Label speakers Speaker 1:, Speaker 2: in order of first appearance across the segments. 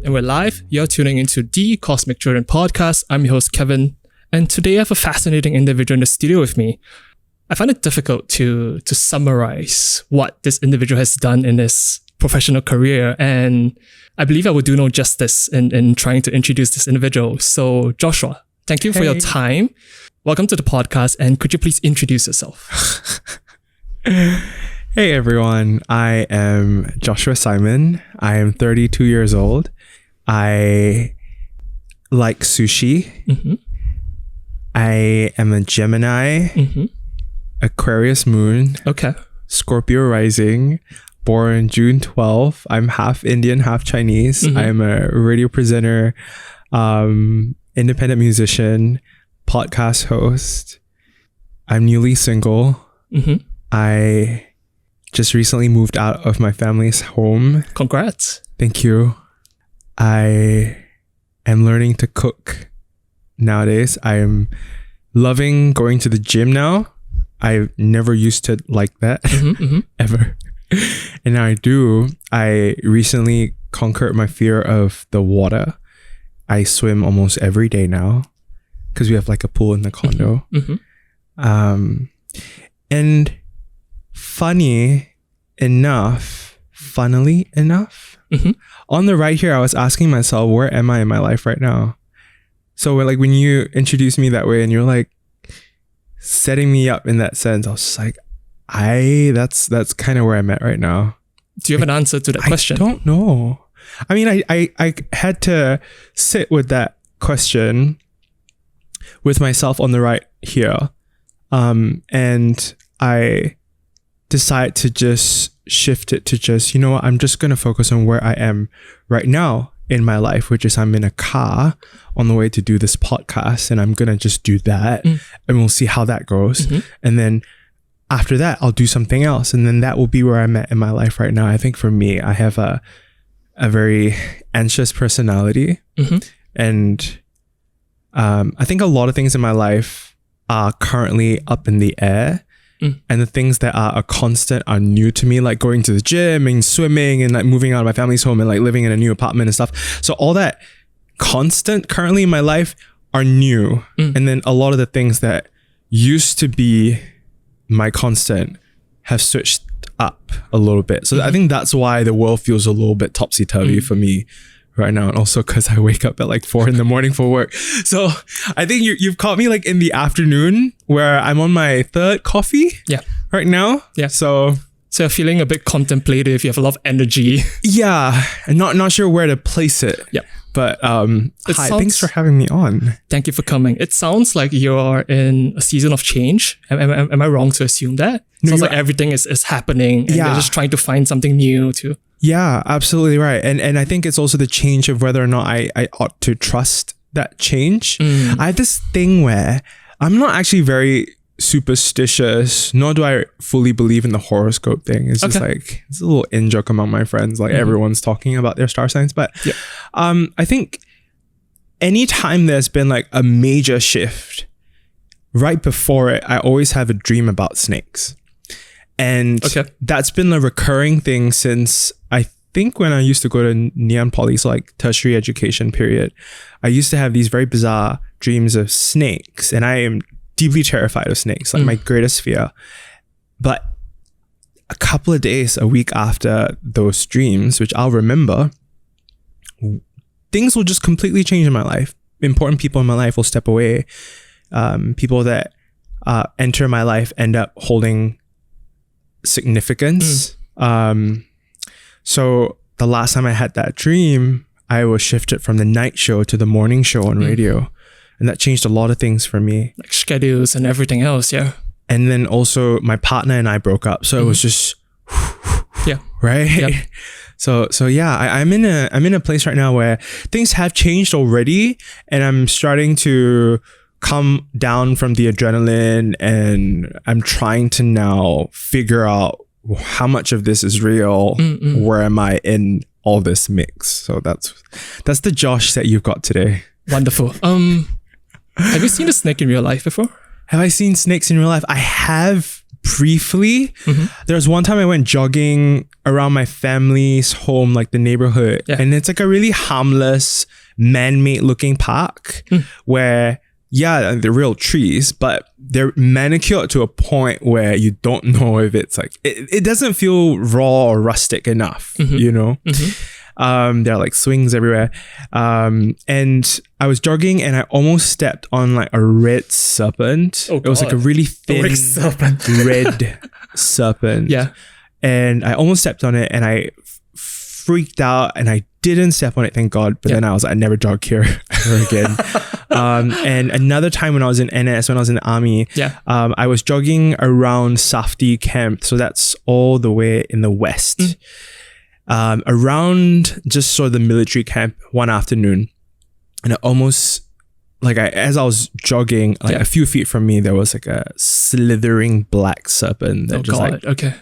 Speaker 1: And we're live. You're tuning into the Cosmic Children podcast. I'm your host, Kevin. And today I have a fascinating individual in the studio with me. I find it difficult to summarize what this individual has done in his professional career. And I believe I will do no justice in trying to introduce this individual. So Joshua, thank you for your time. Welcome to the podcast. And could you please introduce yourself?
Speaker 2: Hey everyone, I am Joshua Simon. I am 32 years old. I like sushi. Mm-hmm. I am a Gemini, Aquarius moon, Scorpio rising, born June 12th. I'm half Indian, half Chinese. I'm a radio presenter, independent musician, podcast host. I'm newly single. I just recently moved out of my family's home.
Speaker 1: Congrats.
Speaker 2: Thank you. I am learning to cook nowadays. I am loving going to the gym now. I never used to like that ever. And now I do. I recently conquered my fear of the water. I swim almost every day now because we have like a pool in the condo. And funnily enough, on the right here, I was asking myself, where am I in my life right now? So when you introduced me that way and you're like setting me up in that sense, I was just like, that's kind of where I'm at right now.
Speaker 1: Do you have an answer to that question?
Speaker 2: I don't know. I mean, I had to sit with that question with myself on the right here. And I decided to just shift it to just, you know what, I'm just going to focus on where I am right now in my life, which is I'm in a car on the way to do this podcast, and I'm going to just do that and we'll see how that goes. And then after that, I'll do something else. And then that will be where I'm at in my life right now. I think for me, I have a very anxious personality. And I think a lot of things in my life are currently up in the air. And the things that are a constant are new to me, like going to the gym and swimming and like moving out of my family's home and like living in a new apartment and stuff. So all that constant currently in my life are new. And then a lot of the things that used to be my constant have switched up a little bit. So I think that's why the world feels a little bit topsy-turvy for me right now, and also because I wake up at like 4 a.m. for work. So I think you've caught me like in the afternoon where I'm on my third coffee right now. So you're feeling a bit contemplative. You have a lot of energy. Yeah, and not sure where to place it. But thanks for having me on.
Speaker 1: Thank you for coming. It sounds like you're in a season of change. Am I wrong to assume that? Sounds like everything is happening and you're just trying to find something new to.
Speaker 2: Yeah, absolutely right. And I think it's also the change of whether or not I ought to trust that change. I have this thing where I'm not actually very superstitious, nor do I fully believe in the horoscope thing. It's just like, it's a little in-joke among my friends. Like everyone's talking about their star signs. But I think anytime there's been like a major shift, right before it, I always have a dream about snakes. And that's been a recurring thing since I think when I used to go to Neon Poly, so like tertiary education period, I used to have these very bizarre dreams of snakes. And I am deeply terrified of snakes, like my greatest fear. But a couple of days, a week after those dreams, which I'll remember, things will just completely change in my life. Important people in my life will step away. People that enter my life end up holding significance. So the last time I had that dream, I was shifted from the night show to the morning show on radio. And that changed a lot of things for me.
Speaker 1: Like schedules and everything else,
Speaker 2: And then also my partner and I broke up. So it was just, right? So I'm in a place right now where things have changed already. And I'm starting to come down from the adrenaline, and I'm trying to now figure out how much of this is real. Where am I in all this mix? So that's the Josh that you've got today.
Speaker 1: Wonderful. Have you seen a snake in real life before?
Speaker 2: Have I seen snakes in real life? I have briefly. There was one time I went jogging around my family's home, like the neighborhood, and it's like a really harmless, man-made looking park where, yeah, they're real trees, but they're manicured to a point where you don't know if it's like, it doesn't feel raw or rustic enough, you know? There are like swings everywhere. And I was jogging and I almost stepped on like a red serpent.
Speaker 1: Oh,
Speaker 2: it was like a really thin red serpent.
Speaker 1: Yeah.
Speaker 2: And I almost stepped on it and I freaked out and I didn't step on it, thank God. But then I was like, I never jog here ever again. And another time when I was in NS, when I was in the army, I was jogging around Safti camp. So that's all the way in the west. Around just sort of the military camp one afternoon. And I almost, like as I was jogging, like a few feet from me, there was like a slithering black serpent that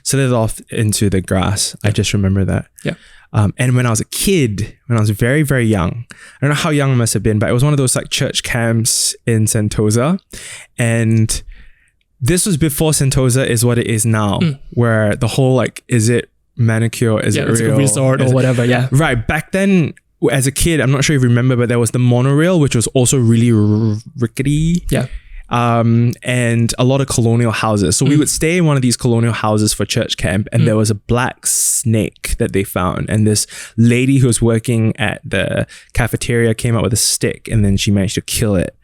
Speaker 2: slithered off into the grass. I just remember that. And when I was a kid, when I was very, very young, I don't know how young I must have been, but it was one of those like church camps in Sentosa. And this was before Sentosa is what it is now, where the whole like, is it manicure? Is it real?
Speaker 1: It's like a resort or whatever. Yeah.
Speaker 2: Right. Back then, as a kid, I'm not sure if you remember, but there was the monorail, which was also really rickety.
Speaker 1: Yeah.
Speaker 2: And a lot of colonial houses. So we would stay in one of these colonial houses for church camp, and there was a black snake that they found. And this lady who was working at the cafeteria came up with a stick, and then she managed to kill it.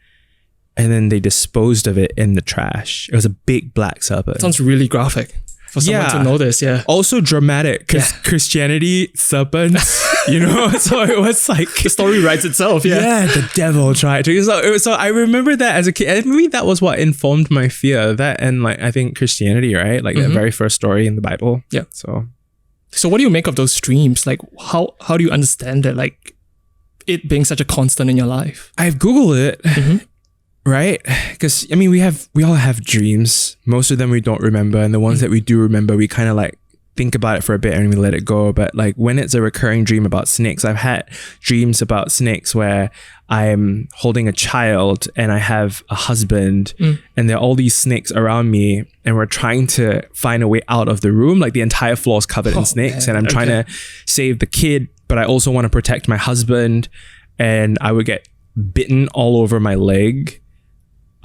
Speaker 2: And then they disposed of it in the trash. It was a big black serpent.
Speaker 1: Sounds really graphic for someone to know this. Yeah.
Speaker 2: Also dramatic because Christianity, serpents, you know? So it was like...
Speaker 1: The story writes itself. Yeah.
Speaker 2: The devil tried to. So I remember that as a kid. And maybe that was what informed my fear. That and like, I think Christianity, right? Like that very first story in the Bible.
Speaker 1: Yeah.
Speaker 2: So
Speaker 1: what do you make of those dreams? Like how do you understand it? Like it being such a constant in your life?
Speaker 2: I've Googled it. Right? Because I mean, we all have dreams. Most of them we don't remember, and the ones that we do remember, we kind of like think about it for a bit and we let it go. But like when it's a recurring dream about snakes, I've had dreams about snakes where I'm holding a child and I have a husband and there are all these snakes around me and we're trying to find a way out of the room. Like the entire floor is covered in snakes, and I'm trying to save the kid, but I also want to protect my husband, and I would get bitten all over my leg.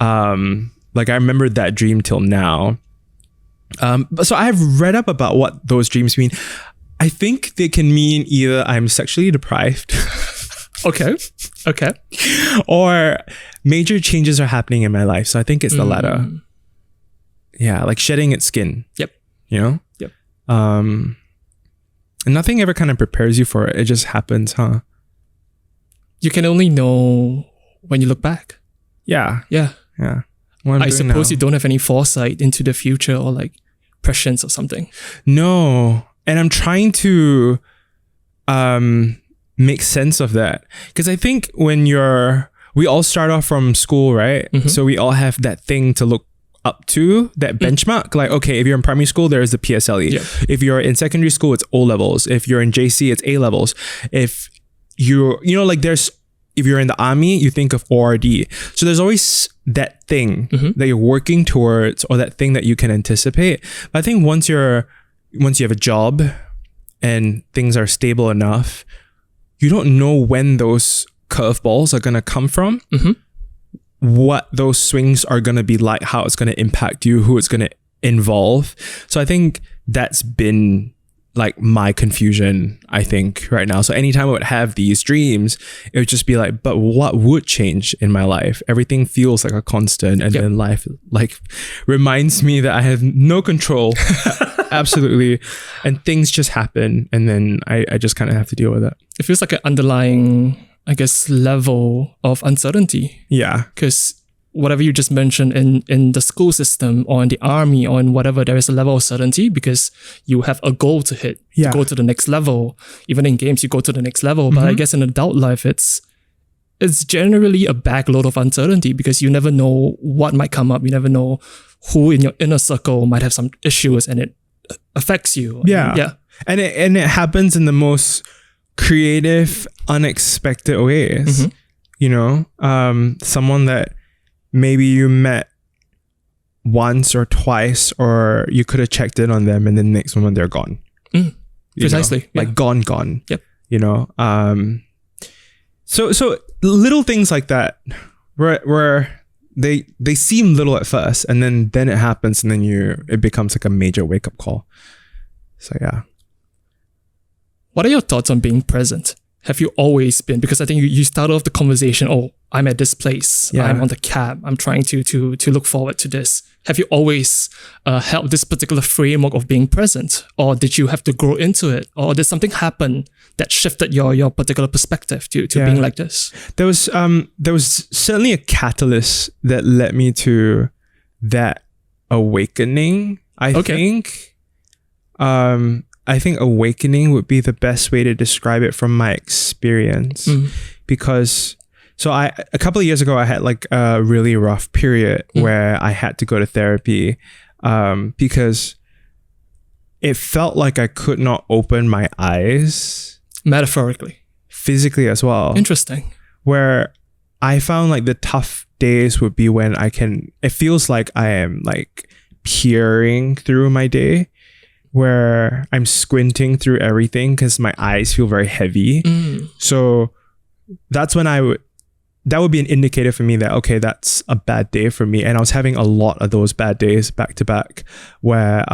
Speaker 2: Like I remember that dream till now. So I've read up about what those dreams mean. I think they can mean either I'm sexually deprived. Okay. Or major changes are happening in my life. So I think it's the latter. Yeah, like shedding its skin.
Speaker 1: Yep.
Speaker 2: You know?
Speaker 1: Yep.
Speaker 2: And nothing ever kind of prepares you for it. It just happens, huh?
Speaker 1: You can only know when you look back.
Speaker 2: Yeah.
Speaker 1: I suppose you don't have any foresight into the future or like prescience or something.
Speaker 2: No. And I'm trying to make sense of that. Because I think when we all start off from school, right? So we all have that thing to look up to, that benchmark. Like, okay, if you're in primary school, there's the PSLE. If you're in secondary school, it's O levels. If you're in JC, it's A levels. If if you're in the army, you think of ORD. So there's always that thing that you're working towards, or that thing that you can anticipate. But I think once you have a job and things are stable enough, you don't know when those curveballs are going to come from, what those swings are going to be like, how it's going to impact you, who it's going to involve. So I think that's been like my confusion, I think, right now. So anytime I would have these dreams, it would just be like, but what would change in my life? Everything feels like a constant, and then life like reminds me that I have no control. Absolutely. And things just happen, and then I just kind of have to deal with it.
Speaker 1: It feels like an underlying, I guess, level of uncertainty.
Speaker 2: Yeah.
Speaker 1: Because whatever you just mentioned in the school system or in the army or in whatever, there is a level of certainty because you have a goal to hit, to go to the next level. Even in games, you go to the next level. But I guess in adult life, it's generally a backload of uncertainty because you never know what might come up. You never know who in your inner circle might have some issues and it affects you.
Speaker 2: Yeah. And it happens in the most creative, unexpected ways. You know, someone that maybe you met once or twice, or you could have checked in on them, and then next moment they're gone.
Speaker 1: Precisely.
Speaker 2: Like gone.
Speaker 1: Yep.
Speaker 2: So little things like that where they seem little at first, and then it happens, and then it becomes like a major wake up call. So yeah.
Speaker 1: What are your thoughts on being present? Have you always been? Because I think you started off the conversation, oh, I'm at this place.
Speaker 2: Yeah.
Speaker 1: I'm on the cab. I'm trying to look forward to this. Have you always held this particular framework of being present? Or did you have to grow into it? Or did something happen that shifted your particular perspective to being like this?
Speaker 2: There was certainly a catalyst that led me to that awakening, I think. I think awakening would be the best way to describe it from my experience. Because a couple of years ago, I had like a really rough period where I had to go to therapy because it felt like I could not open my eyes.
Speaker 1: Metaphorically.
Speaker 2: Physically as well.
Speaker 1: Interesting.
Speaker 2: Where I found like the tough days would be when it feels like I am like peering through my day, where I'm squinting through everything because my eyes feel very heavy. So that's when that would be an indicator for me that, okay, that's a bad day for me. And I was having a lot of those bad days back to back where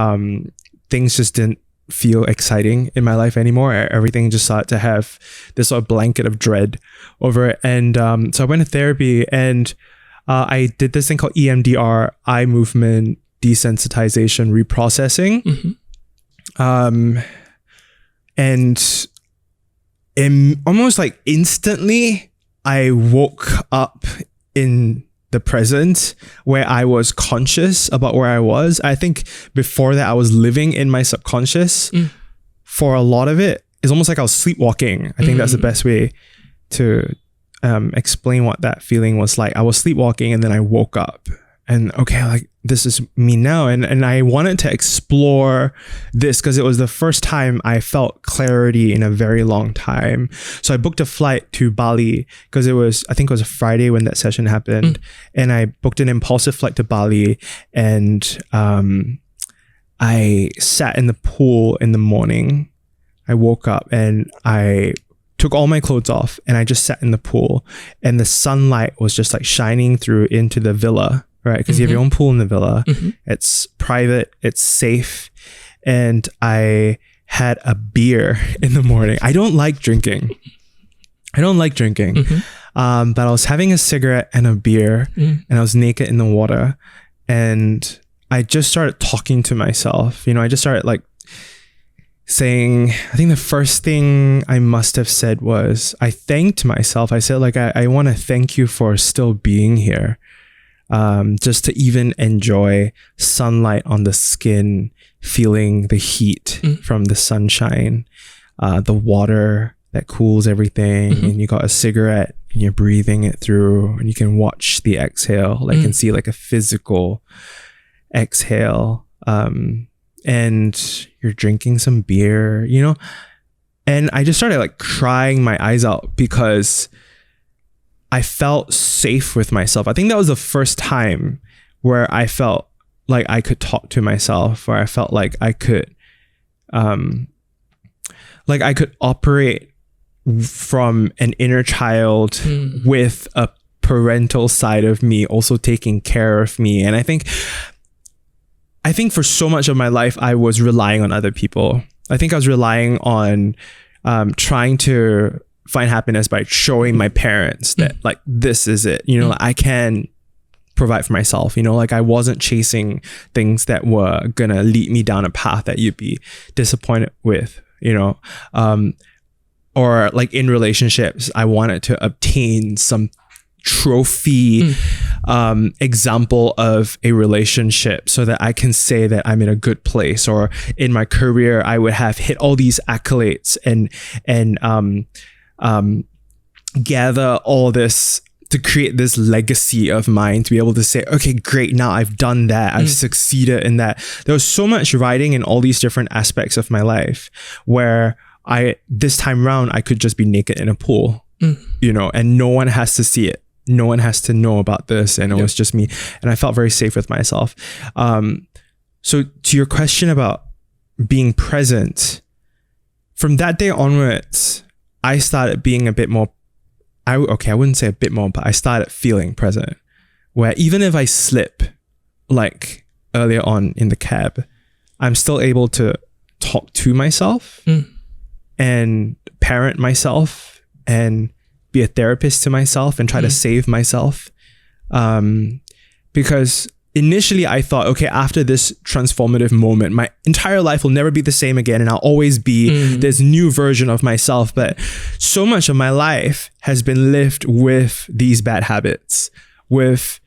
Speaker 2: things just didn't feel exciting in my life anymore. Everything just started to have this sort of blanket of dread over it. And so I went to therapy, and I did this thing called EMDR, eye movement desensitization reprocessing. And almost like instantly I woke up in the present where I was conscious about where I was. I think before that I was living in my subconscious for a lot of it. It's almost like I was sleepwalking. I think that's the best way to explain what that feeling was like. I was sleepwalking, and then I woke up, and okay, like this is me now. And I wanted to explore this because it was the first time I felt clarity in a very long time. So I booked a flight to Bali because I think it was a Friday when that session happened. And I booked an impulsive flight to Bali, and I sat in the pool in the morning. I woke up and I took all my clothes off, and I just sat in the pool, and the sunlight was just like shining through into the villa. Right, because you have your own pool in the villa. It's private, it's safe, and I had a beer in the morning. I don't like drinking. But I was having a cigarette and a beer, and I was naked in the water, and I just started talking to myself. I just started like saying, I think the first thing I must have said was, I thanked myself. I said like, I want to thank you for still being here. Just to even enjoy sunlight on the skin, feeling the heat from the sunshine, the water that cools everything, and you got a cigarette and you're breathing it through, and you can watch the exhale, like and see like a physical exhale, and you're drinking some beer, and I just started like crying my eyes out because I felt safe with myself. I think that was the first time where I felt like I could talk to myself, where I felt like I could operate from an inner child with a parental side of me also taking care of me. And I think for so much of my life, I was relying on other people. I think I was relying on trying to find happiness by showing my parents that like this is it, like, I can provide for myself, like I wasn't chasing things that were gonna lead me down a path that you'd be disappointed with, or like in relationships I wanted to obtain some trophy example of a relationship so that I can say that I'm in a good place, or in my career I would have hit all these accolades and gather all this to create this legacy of mine, to be able to say, okay, great, now I've done that, I've succeeded in that. There was so much riding in all these different aspects of my life where this time round I could just be naked in a pool, and no one has to see it. no one has to know about this, and it was just me, and I felt very safe with myself. So to your question about being present, from that day onwards, I started being a bit more, I wouldn't say a bit more, but I started feeling present, where even if I slip, like earlier on in the cab, I'm still able to talk to myself and parent myself and be a therapist to myself and try to save myself. Because initially I thought, okay, after this transformative moment, my entire life will never be the same again, and I'll always be this new version of myself. But so much of my life has been lived with these bad habits, with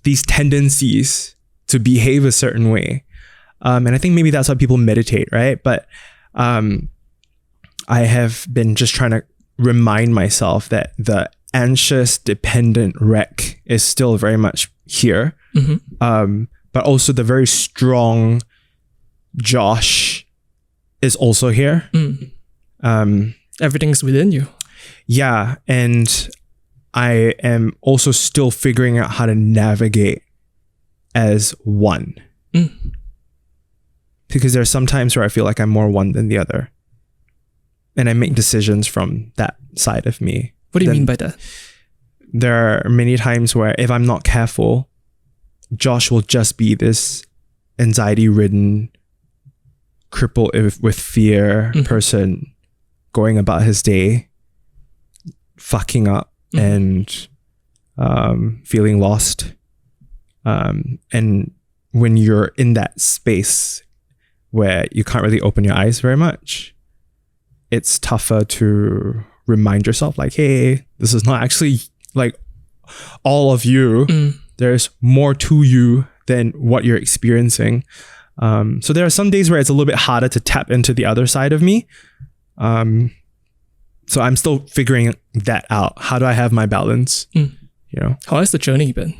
Speaker 2: these tendencies to behave a certain way. And I think maybe that's why people meditate, right? But I have been just trying to remind myself that the anxious, dependent wreck is still very much here. But also the very strong Josh is also here.
Speaker 1: Everything's within you.
Speaker 2: Yeah. And I am also still figuring out how to navigate as one. Because there are some times where I feel like I'm more one than the other. And I make decisions from that side of me.
Speaker 1: What do you mean by that?
Speaker 2: There are many times where if I'm not careful, Josh will just be this anxiety-ridden, crippled with fear person going about his day, fucking up and feeling lost. And when you're in that space where you can't really open your eyes very much, it's tougher to remind yourself like, hey, this is not actually like all of you. There's more to you than what you're experiencing. So there are some days where it's a little bit harder to tap into the other side of me. So I'm still figuring that out. How do I have my balance? You know,
Speaker 1: how has the journey been?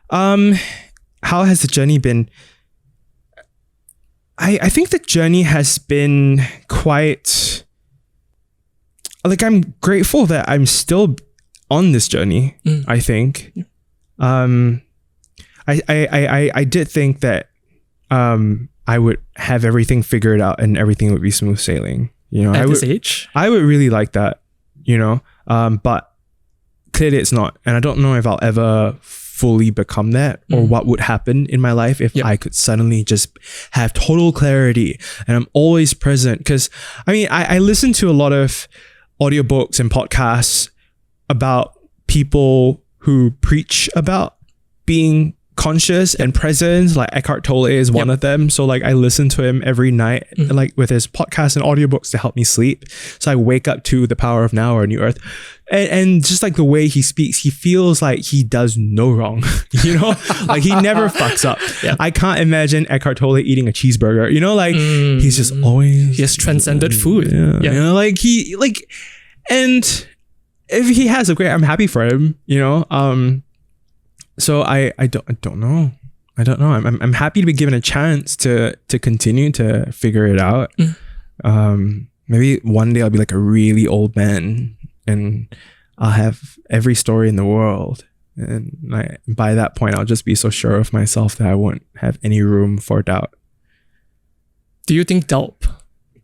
Speaker 2: How has the journey been? I think the journey has been quite, like, I'm grateful that I'm still on this journey. I think. I did think that I would have everything figured out and everything would be smooth sailing. You know,
Speaker 1: at this age,
Speaker 2: I would really like that. You know, but clearly it's not, and I don't know if I'll ever fully become that, or what would happen in my life if I could suddenly just have total clarity and I'm always present. Because I mean, I listen to a lot of audiobooks and podcasts about people who preach about being conscious and present, like Eckhart Tolle is one of them. So like I listen to him every night, like with his podcasts and audiobooks to help me sleep. So I wake up to The Power of Now or New Earth. And just like the way he speaks, he feels like he does no wrong, you know, like he never fucks up. I can't imagine Eckhart Tolle eating a cheeseburger, you know, like he's just always,
Speaker 1: he has transcended food.
Speaker 2: You know, like he, like, and if he has a great, I'm happy for him, you know. So I don't know. I'm happy to be given a chance to continue to figure it out. Maybe one day I'll be like a really old man and I'll have every story in the world. And by that point, I'll just be so sure of myself that I won't have any room for doubt.
Speaker 1: Do you think doubt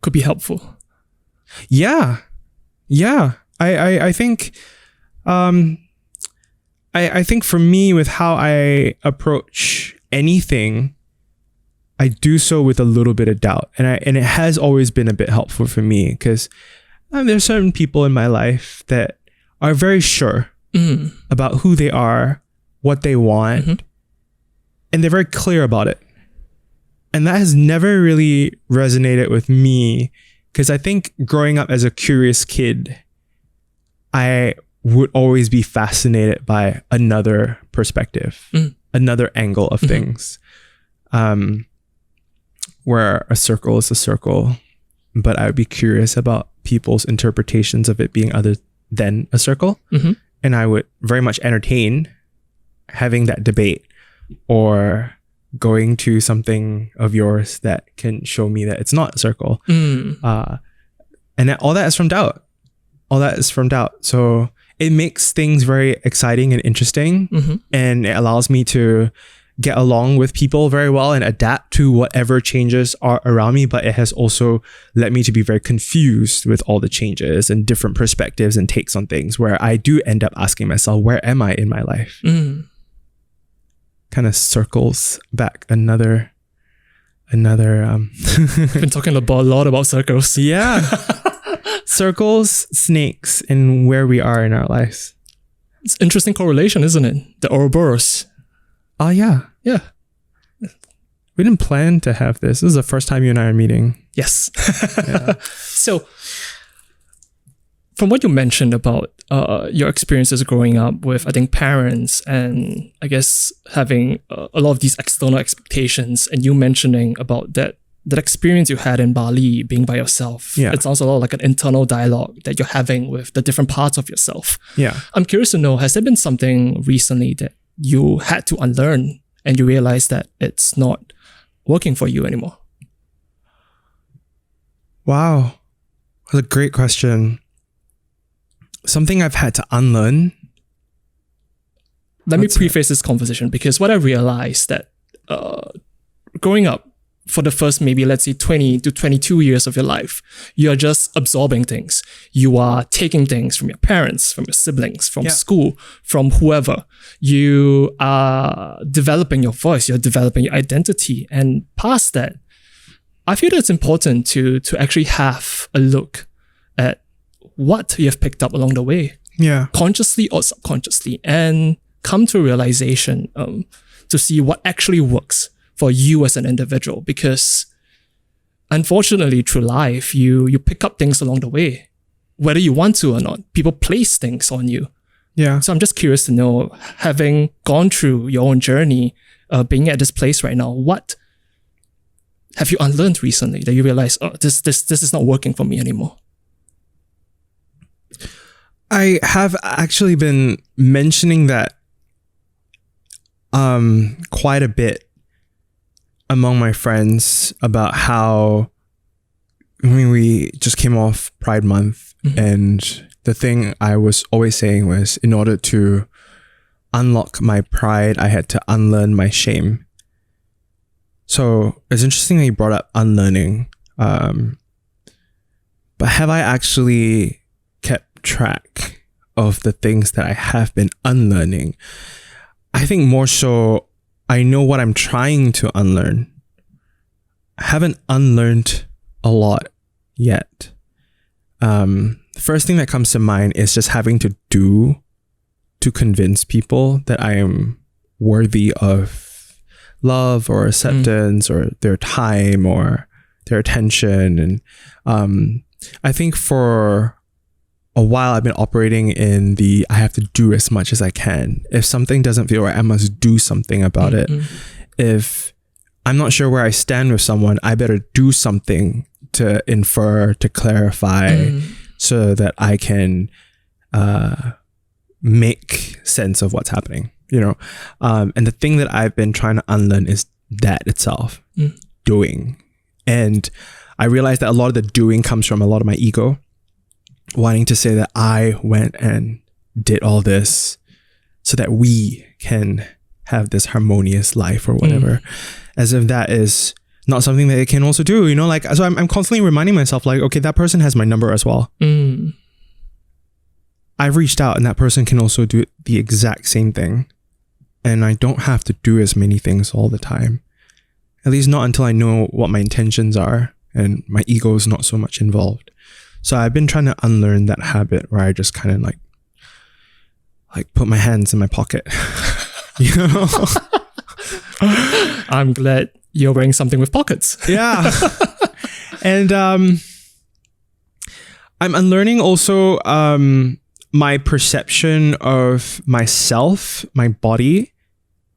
Speaker 1: could be helpful?
Speaker 2: Yeah. I think, I think for me, with how I approach anything, I do so with a little bit of doubt. And it has always been a bit helpful for me because there's certain people in my life that are very sure about who they are, what they want, and they're very clear about it. And that has never really resonated with me because I think growing up as a curious kid, I would always be fascinated by another perspective, another angle of things, where a circle is a circle, but I would be curious about people's interpretations of it being other than a circle. And I would very much entertain having that debate or going to something of yours that can show me that it's not a circle. And all that is from doubt. So it makes things very exciting and interesting, and it allows me to get along with people very well and adapt to whatever changes are around me. But it has also led me to be very confused with all the changes and different perspectives and takes on things, where I do end up asking myself, where am I in my life? Kind of circles back another
Speaker 1: Been talking a lot about circles.
Speaker 2: Yeah. Circles, snakes, and where we are in our lives.
Speaker 1: It's an interesting correlation, isn't it? The Ouroboros.
Speaker 2: Oh, yeah.
Speaker 1: Yeah.
Speaker 2: We didn't plan to have this. This is the first time you and I are meeting.
Speaker 1: Yes. Yeah. So, from what you mentioned about your experiences growing up with, I think, parents and I guess having a lot of these external expectations, and you mentioning about that experience you had in Bali being by yourself.
Speaker 2: Yeah.
Speaker 1: It sounds a lot like an internal dialogue that you're having with the different parts of yourself.
Speaker 2: Yeah.
Speaker 1: I'm curious to know, has there been something recently that you had to unlearn and you realized that it's not working for you anymore?
Speaker 2: Wow. That's a great question. Something I've had to unlearn.
Speaker 1: Let me preface this conversation, because what I realized that growing up, for the first maybe, let's say, 20 to 22 years of your life, you're just absorbing things. You are taking things from your parents, from your siblings, from school, from whoever. You are developing your voice, you're developing your identity. And past that, I feel that it's important to actually have a look at what you have picked up along the way, consciously or subconsciously, and come to a realization to see what actually works for you as an individual. Because unfortunately, through life, you pick up things along the way, whether you want to or not. People place things on you.
Speaker 2: Yeah.
Speaker 1: So I'm just curious to know, having gone through your own journey, being at this place right now, what have you unlearned recently that you realize, oh, this is not working for me anymore?
Speaker 2: I have actually been mentioning that quite a bit among my friends, about how, I mean, we just came off Pride Month, and the thing I was always saying was, in order to unlock my pride, I had to unlearn my shame. So it's interesting that you brought up unlearning. But have I actually kept track of the things that I have been unlearning? I think more so, I know what I'm trying to unlearn. I haven't unlearned a lot yet. The first thing that comes to mind is just having to do to convince people that I am worthy of love or acceptance or their time or their attention. And I think for a while I've been operating in the I have to do as much as I can. If something doesn't feel right, I must do something about it. If I'm not sure where I stand with someone, I better do something to infer, to clarify, so that I can make sense of what's happening, you know? And the thing that I've been trying to unlearn is that itself, doing. And I realized that a lot of the doing comes from a lot of my ego, wanting to say that I went and did all this so that we can have this harmonious life or whatever, as if that is not something that they can also do, you know, like, so I'm constantly reminding myself, like, okay, that person has my number as well. I've reached out and that person can also do the exact same thing. And I don't have to do as many things all the time, at least not until I know what my intentions are and my ego is not so much involved. So I've been trying to unlearn that habit where I just kind of like put my hands in my pocket, you know?
Speaker 1: I'm glad you're wearing something with pockets.
Speaker 2: Yeah. And I'm unlearning also my perception of myself, my body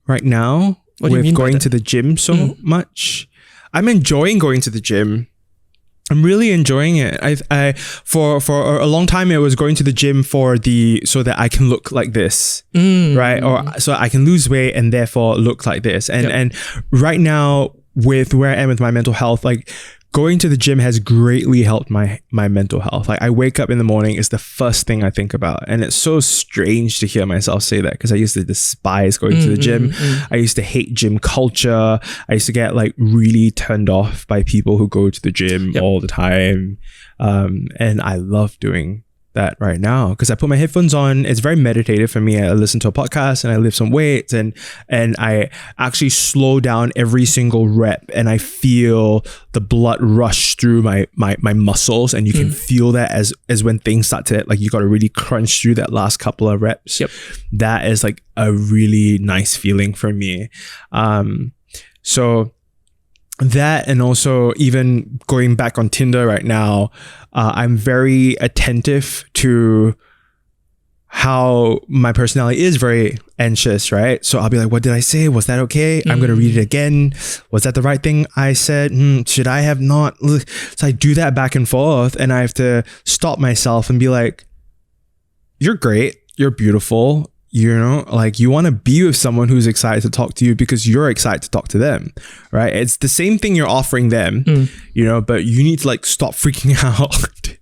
Speaker 2: right now, with going to the gym so much. I'm enjoying going to the gym. I'm really enjoying it. I for a long time it was going to the gym so that I can look like this, right? Or so I can lose weight and therefore look like this. And right now, with where I am with my mental health, like going to the gym has greatly helped my mental health. Like I wake up in the morning, it's the first thing I think about. And it's so strange to hear myself say that because I used to despise going to the gym. I used to hate gym culture. I used to get like really turned off by people who go to the gym all the time. And I love doing that right now because I put my headphones on. It's very meditative for me. I listen to a podcast and I lift some weights and I actually slow down every single rep and I feel the blood rush through my muscles, and you can feel that as when things start to, like, you got to really crunch through that last couple of reps. That is like a really nice feeling for me. So that, and also even going back on Tinder right now, I'm very attentive to how my personality is very anxious, right? So I'll be like, what did I say? Was that okay? I'm going to read it again. Was that the right thing I said? Should I have not? So I do that back and forth, and I have to stop myself and be like, you're great. You're beautiful. You know, like, you want to be with someone who's excited to talk to you because you're excited to talk to them, right? It's the same thing you're offering them, you know, but you need to like stop freaking out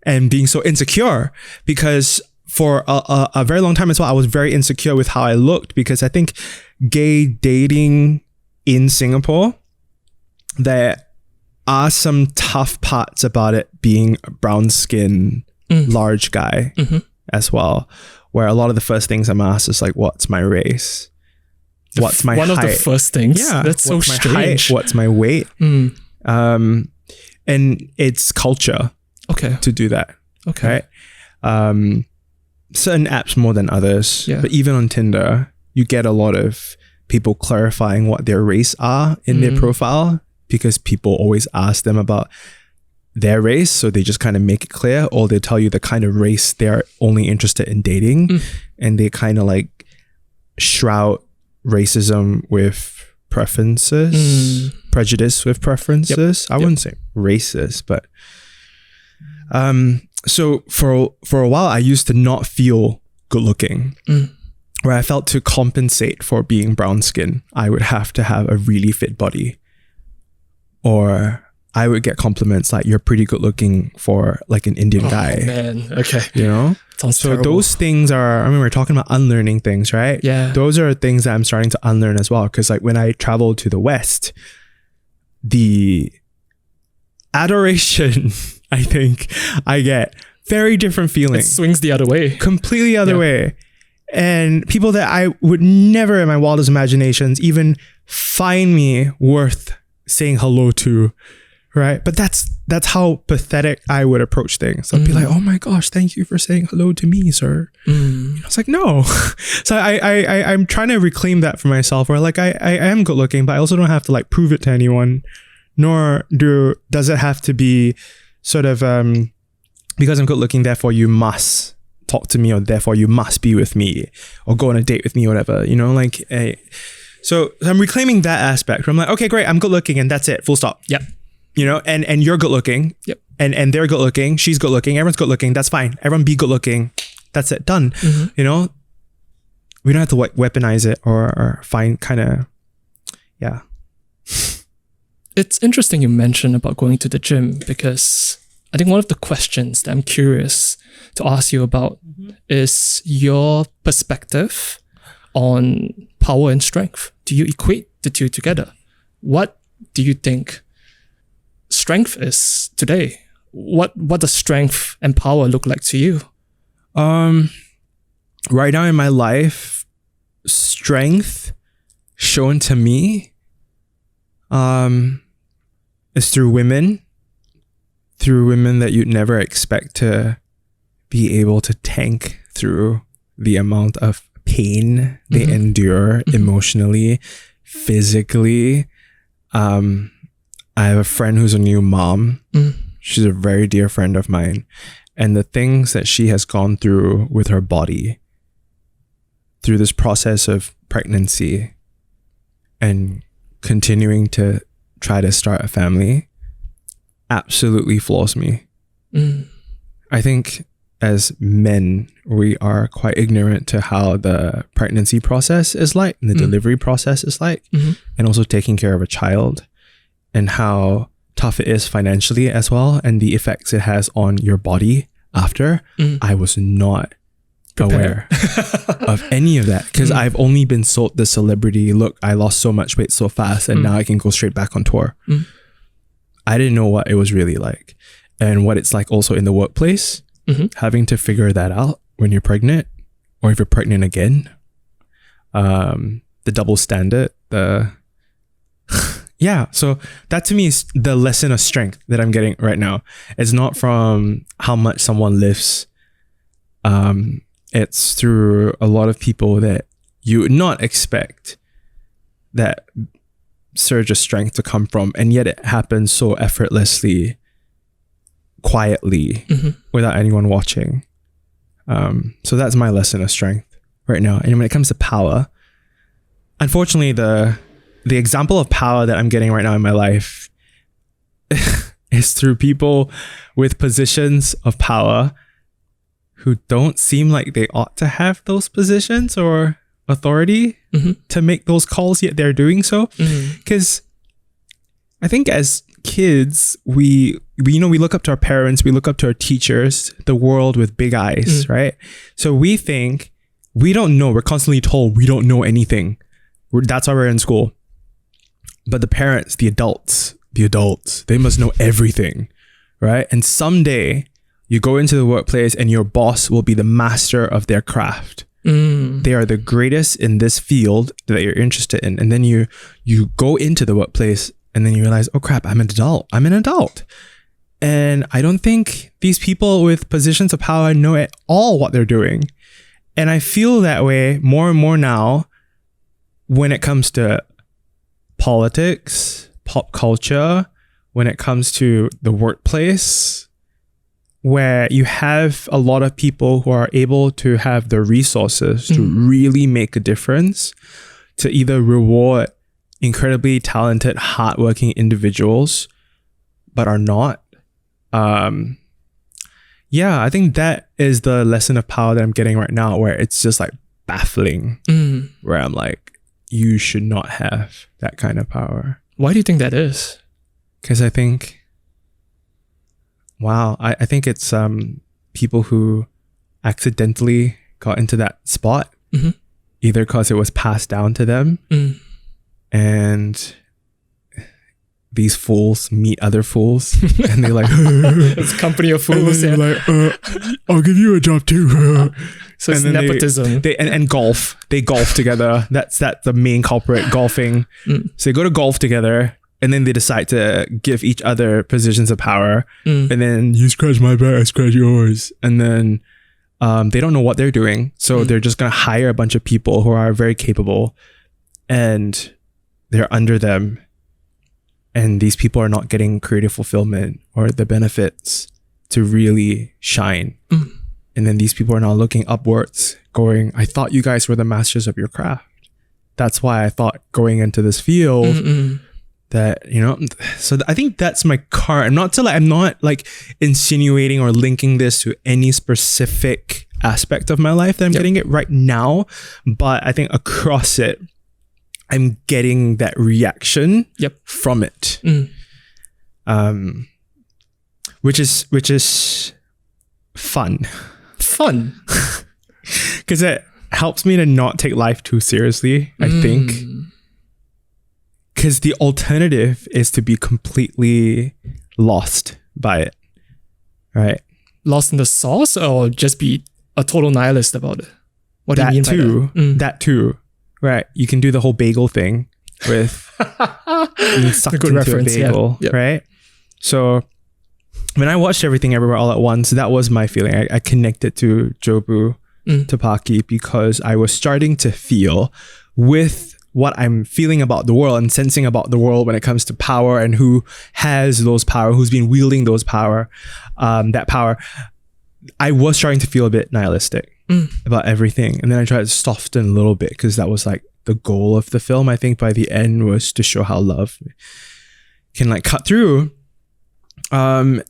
Speaker 2: and being so insecure, because for a very long time as well, I was very insecure with how I looked, because I think gay dating in Singapore, there are some tough parts about it being a brown skin, large guy as well. Where a lot of the first things I'm asked is like, what's my race? What's my height?
Speaker 1: One of the first things.
Speaker 2: Yeah.
Speaker 1: That's so strange.
Speaker 2: Height? What's my weight? And it's culture to do that.
Speaker 1: Okay.
Speaker 2: Right? Certain apps more than others.
Speaker 1: Yeah.
Speaker 2: But even on Tinder, you get a lot of people clarifying what their race are in their profile, because people always ask them about their race, so they just kind of make it clear, or they tell you the kind of race they're only interested in dating, and they kind of like shroud racism with preferences, prejudice with preferences. I wouldn't say racist, but so for a while I used to not feel good looking, where I felt to compensate for being brown skin, I would have to have a really fit body, or I would get compliments like, you're pretty good looking for like an Indian guy.
Speaker 1: Man, okay.
Speaker 2: You know?
Speaker 1: Sounds
Speaker 2: so
Speaker 1: terrible.
Speaker 2: Those things are, I mean, we're talking about unlearning things, right?
Speaker 1: Yeah.
Speaker 2: Those are things that I'm starting to unlearn as well. Because like when I traveled to the West, the adoration, I think I get very different feelings.
Speaker 1: It swings the other way.
Speaker 2: Completely other way. And people that I would never in my wildest imaginations even find me worth saying hello to. Right. But that's how pathetic I would approach things. I'd be like, oh my gosh, thank you for saying hello to me, sir. I was like, no. So I'm trying to reclaim that for myself, where like I am good looking, but I also don't have to like prove it to anyone, nor does it have to be sort of because I'm good looking, therefore you must talk to me, or therefore you must be with me, or go on a date with me, or whatever, you know, like so I'm reclaiming that aspect where I'm like, okay, great, I'm good looking, and that's it, full stop.
Speaker 1: Yep.
Speaker 2: You know, and you're good looking.
Speaker 1: Yep.
Speaker 2: And they're good looking. She's good looking. Everyone's good looking. That's fine. Everyone be good looking. That's it. Done. You know, we don't have to weaponize it or find kind of, yeah.
Speaker 1: It's interesting you mentioned about going to the gym, because I think one of the questions that I'm curious to ask you about is your perspective on power and strength. Do you equate the two together? What do you think strength is today? What does strength and power look like to you?
Speaker 2: Right now in my life, strength shown to me is through women that you'd never expect to be able to tank through the amount of pain they endure emotionally, physically. I have a friend who's a new mom. She's a very dear friend of mine. And the things that she has gone through with her body through this process of pregnancy and continuing to try to start a family absolutely floors me. I think as men, we are quite ignorant to how the pregnancy process is like, and the delivery process is like, and also taking care of a child, and how tough it is financially as well, and the effects it has on your body after, I was not aware of any of that, because I've only been sold the celebrity look. I lost so much weight so fast, and now I can go straight back on tour. I didn't know what it was really like, and what it's like also in the workplace, having to figure that out when you're pregnant, or if you're pregnant again. The double standard, so that to me is the lesson of strength that I'm getting right now. It's not from how much someone lifts. It's through a lot of people that you would not expect that surge of strength to come from, and yet it happens so effortlessly, quietly, without anyone watching. So that's my lesson of strength right now. And when it comes to power, unfortunately, the example of power that I'm getting right now in my life is through people with positions of power who don't seem like they ought to have those positions or authority to make those calls, yet they're doing so. Because I think as kids, we look up to our parents, we look up to our teachers, the world with big eyes, right? So we think we don't know. We're constantly told we don't know anything. That's why we're in school. But the parents, the adults, they must know everything, right? And someday you go into the workplace and your boss will be the master of their craft. They are the greatest in this field that you're interested in. And then you go into the workplace and then you realize, oh crap, I'm an adult. And I don't think these people with positions of power know at all what they're doing. And I feel that way more and more now when it comes to politics, pop culture, when it comes to the workplace, where you have a lot of people who are able to have the resources to really make a difference, to either reward incredibly talented, hardworking individuals, but are not. I think that is the lesson of power that I'm getting right now, where it's just like baffling, where I'm like, you should not have that kind of power.
Speaker 1: Why do you think that is?
Speaker 2: Because I think, I think it's people who accidentally got into that spot, either because it was passed down to them, and these fools meet other fools, and they're like,
Speaker 1: it's a company of fools.
Speaker 2: And like, I'll give you a job too.
Speaker 1: So it's nepotism.
Speaker 2: And golf. They golf together. That's the main culprit, golfing. So they go to golf together, and then they decide to give each other positions of power. And then you scratch my back, I scratch yours. And then they don't know what they're doing. So they're just going to hire a bunch of people who are very capable, and they're under them. And these people are not getting creative fulfillment or the benefits to really shine. And then these people are now looking upwards, going, I thought you guys were the masters of your craft. That's why I thought going into this field that, so I think that's my I'm not like insinuating or linking this to any specific aspect of my life that I'm getting it right now. But I think across it, I'm getting that reaction from it. Which is fun. Because it helps me to not take life too seriously, I think. Because the alternative is to be completely lost by it, right?
Speaker 1: Lost in the sauce, or just be a total nihilist about it? What do you mean by that?
Speaker 2: That too. Right. You can do the whole bagel thing with being sucked into a bagel, right? So when I watched Everything Everywhere All at Once, that was my feeling. I connected to Jobu Tapaki because I was starting to feel with what I'm feeling about the world and sensing about the world when it comes to power and who has those power, who's been wielding those power, that power. I was starting to feel a bit nihilistic about everything. And then I tried to soften a little bit because that was like the goal of the film. I think by the end was to show how love can like cut through. And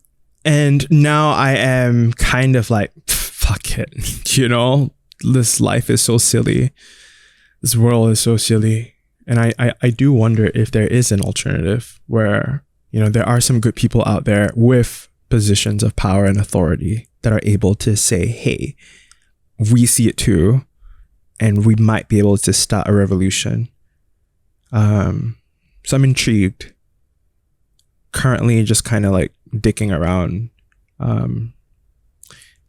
Speaker 2: now I am kind of like, fuck it, this life is so silly. This world is so silly. And I do wonder if there is an alternative where You know, there are some good people out there with positions of power and authority that are able to say, hey, we see it too, and we might be able to start a revolution. So I'm intrigued. Currently just kind of like dicking around.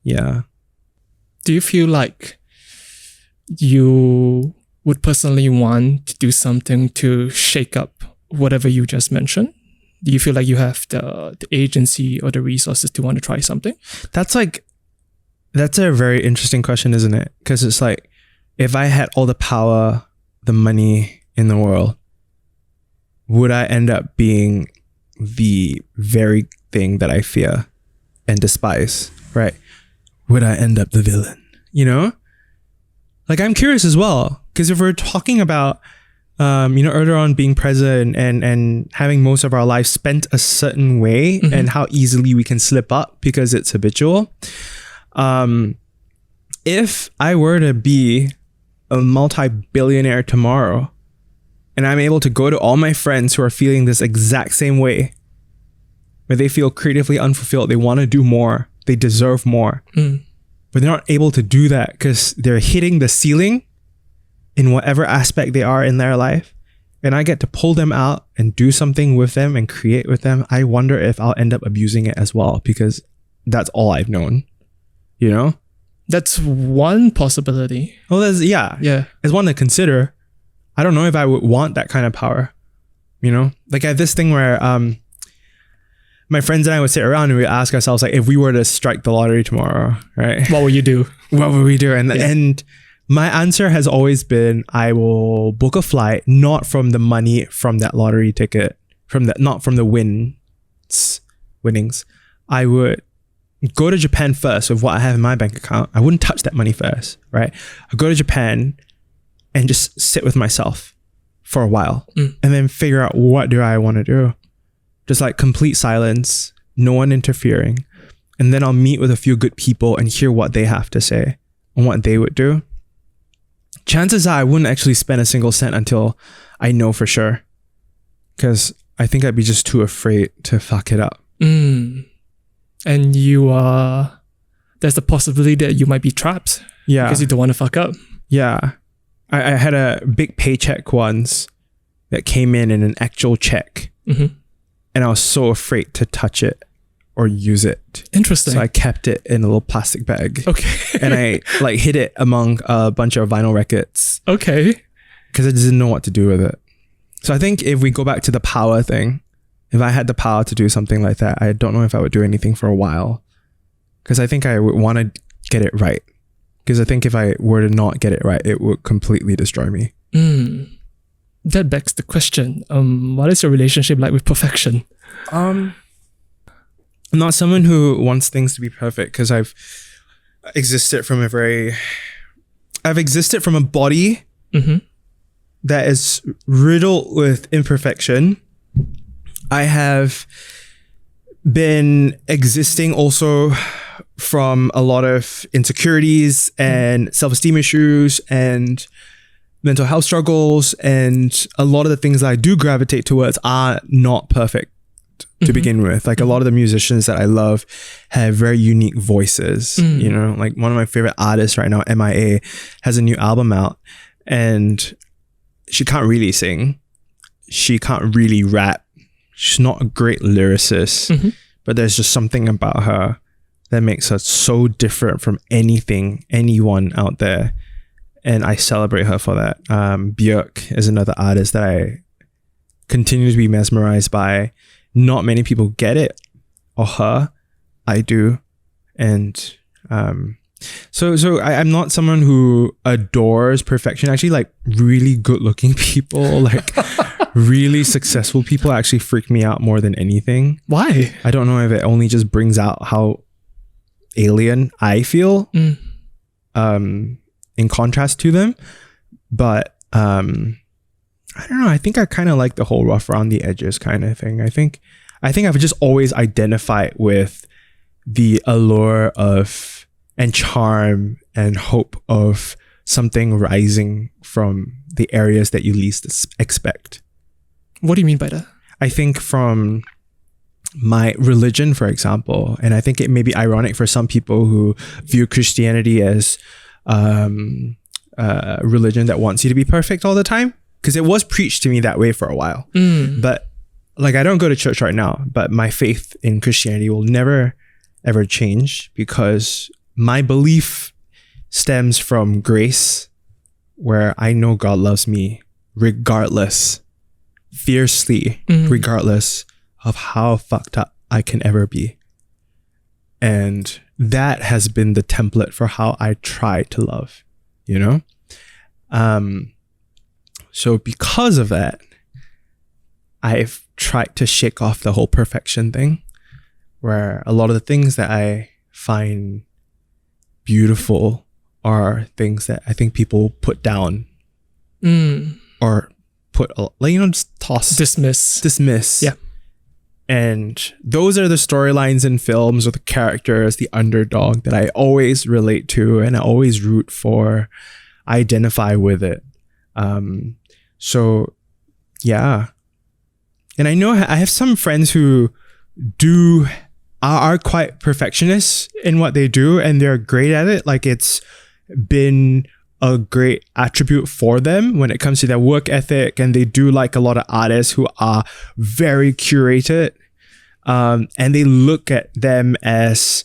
Speaker 2: Yeah.
Speaker 1: Do you feel like you would personally want to do something to shake up whatever you just mentioned? Do you feel like you have the agency or the resources to want to try something?
Speaker 2: That's a very interesting question, isn't it? Because it's like, if I had all the power, the money in the world, would I end up being the very thing that I fear and despise, right? Would I end up the villain? You know? Like, I'm curious as well, because if we're talking about, earlier on being present and having most of our life spent a certain way, mm-hmm. and how easily we can slip up because it's habitual. If I were to be a multi-billionaire tomorrow, and I'm able to go to all my friends who are feeling this exact same way, where they feel creatively unfulfilled, they want to do more, they deserve more, but they're not able to do that because they're hitting the ceiling in whatever aspect they are in their life, and I get to pull them out and do something with them and create with them, I wonder if I'll end up abusing it as well, because that's all I've known, you know?
Speaker 1: That's one possibility.
Speaker 2: Well, it's one to consider. I don't know if I would want that kind of power, you know? Like, I have this thing where my friends and I would sit around and we ask ourselves, like, if we were to strike the lottery tomorrow, right?
Speaker 1: What would you do?
Speaker 2: What would we do? And my answer has always been, I will book a flight, not from the money from that lottery ticket, not from the winnings. I would go to Japan first with what I have in my bank account. I wouldn't touch that money first, right? I'd go to Japan and just sit with myself for a while, and then figure out, what do I want to do? Just like complete silence, no one interfering. And then I'll meet with a few good people and hear what they have to say and what they would do. Chances are I wouldn't actually spend a single cent until I know for sure, because I think I'd be just too afraid to fuck it up.
Speaker 1: And there's the possibility that you might be trapped.
Speaker 2: Yeah.
Speaker 1: Because you don't want to fuck up.
Speaker 2: Yeah. I had a big paycheck once that came in an actual check. Mm-hmm. And I was so afraid to touch it or use it.
Speaker 1: Interesting.
Speaker 2: So I kept it in a little plastic bag.
Speaker 1: Okay.
Speaker 2: And I like hid it among a bunch of vinyl records.
Speaker 1: Okay.
Speaker 2: Because I didn't know what to do with it. So I think if we go back to the power thing, if I had the power to do something like that, I don't know if I would do anything for a while. Because I think I would want to get it right. Because I think if I were to not get it right, it would completely destroy me.
Speaker 1: That begs the question, what is your relationship like with perfection?
Speaker 2: I'm not someone who wants things to be perfect, because I've existed from a body that is riddled with imperfection. I have been existing also from a lot of insecurities and self-esteem issues and mental health struggles, and a lot of the things that I do gravitate towards are not perfect to begin with. Like, a lot of the musicians that I love have very unique voices, you know, like one of my favorite artists right now, MIA, has a new album out, and she can't really sing. She can't really rap. She's not a great lyricist, but there's just something about her that makes her so different from anyone out there. And I celebrate her for that. Björk is another artist that I continue to be mesmerized by. Not many people get it, or her. I do. And so I'm not someone who adores perfection. Actually, like, really good looking people, like really successful people actually freak me out more than anything.
Speaker 1: Why?
Speaker 2: I don't know if it only just brings out how alien I feel in contrast to them. But I don't know. I think I kind of like the whole rough around the edges kind of thing. I think I've just always identified with the allure of and charm and hope of something rising from the areas that you least expect.
Speaker 1: What do you mean by that?
Speaker 2: I think from my religion, for example. And I think it may be ironic for some people who view Christianity as a religion that wants you to be perfect all the time, because it was preached to me that way for a while. But like, I don't go to church right now, but my faith in Christianity will never ever change, because my belief stems from grace, where I know God loves me regardless, fiercely, regardless of how fucked up I can ever be. And that has been the template for how I try to love, you know? So because of that, I've tried to shake off the whole perfection thing, where a lot of the things that I find beautiful are things that I think people put down or put, like, you know, just toss. Dismiss.
Speaker 1: Yeah.
Speaker 2: And those are the storylines in films, or the characters, the underdog, that I always relate to and I always root for, identify with it. So yeah. And I know I have some friends who are quite perfectionists in what they do, and they're great at it. Like, it's been a great attribute for them when it comes to their work ethic, and they do like a lot of artists who are very curated, and they look at them as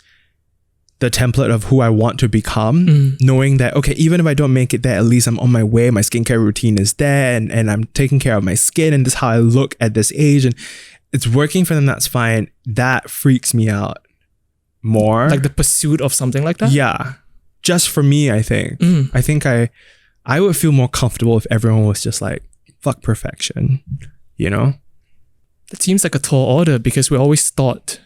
Speaker 2: the template of who I want to become, knowing that, okay, even if I don't make it there, at least I'm on my way, my skincare routine is there, and I'm taking care of my skin, and this is how I look at this age, and it's working for them. That's fine. That freaks me out more.
Speaker 1: Like the pursuit of something like that?
Speaker 2: Yeah. Just for me, I think. I think I would feel more comfortable if everyone was just like, fuck perfection, you know?
Speaker 1: It seems like a tall order, because we're always taught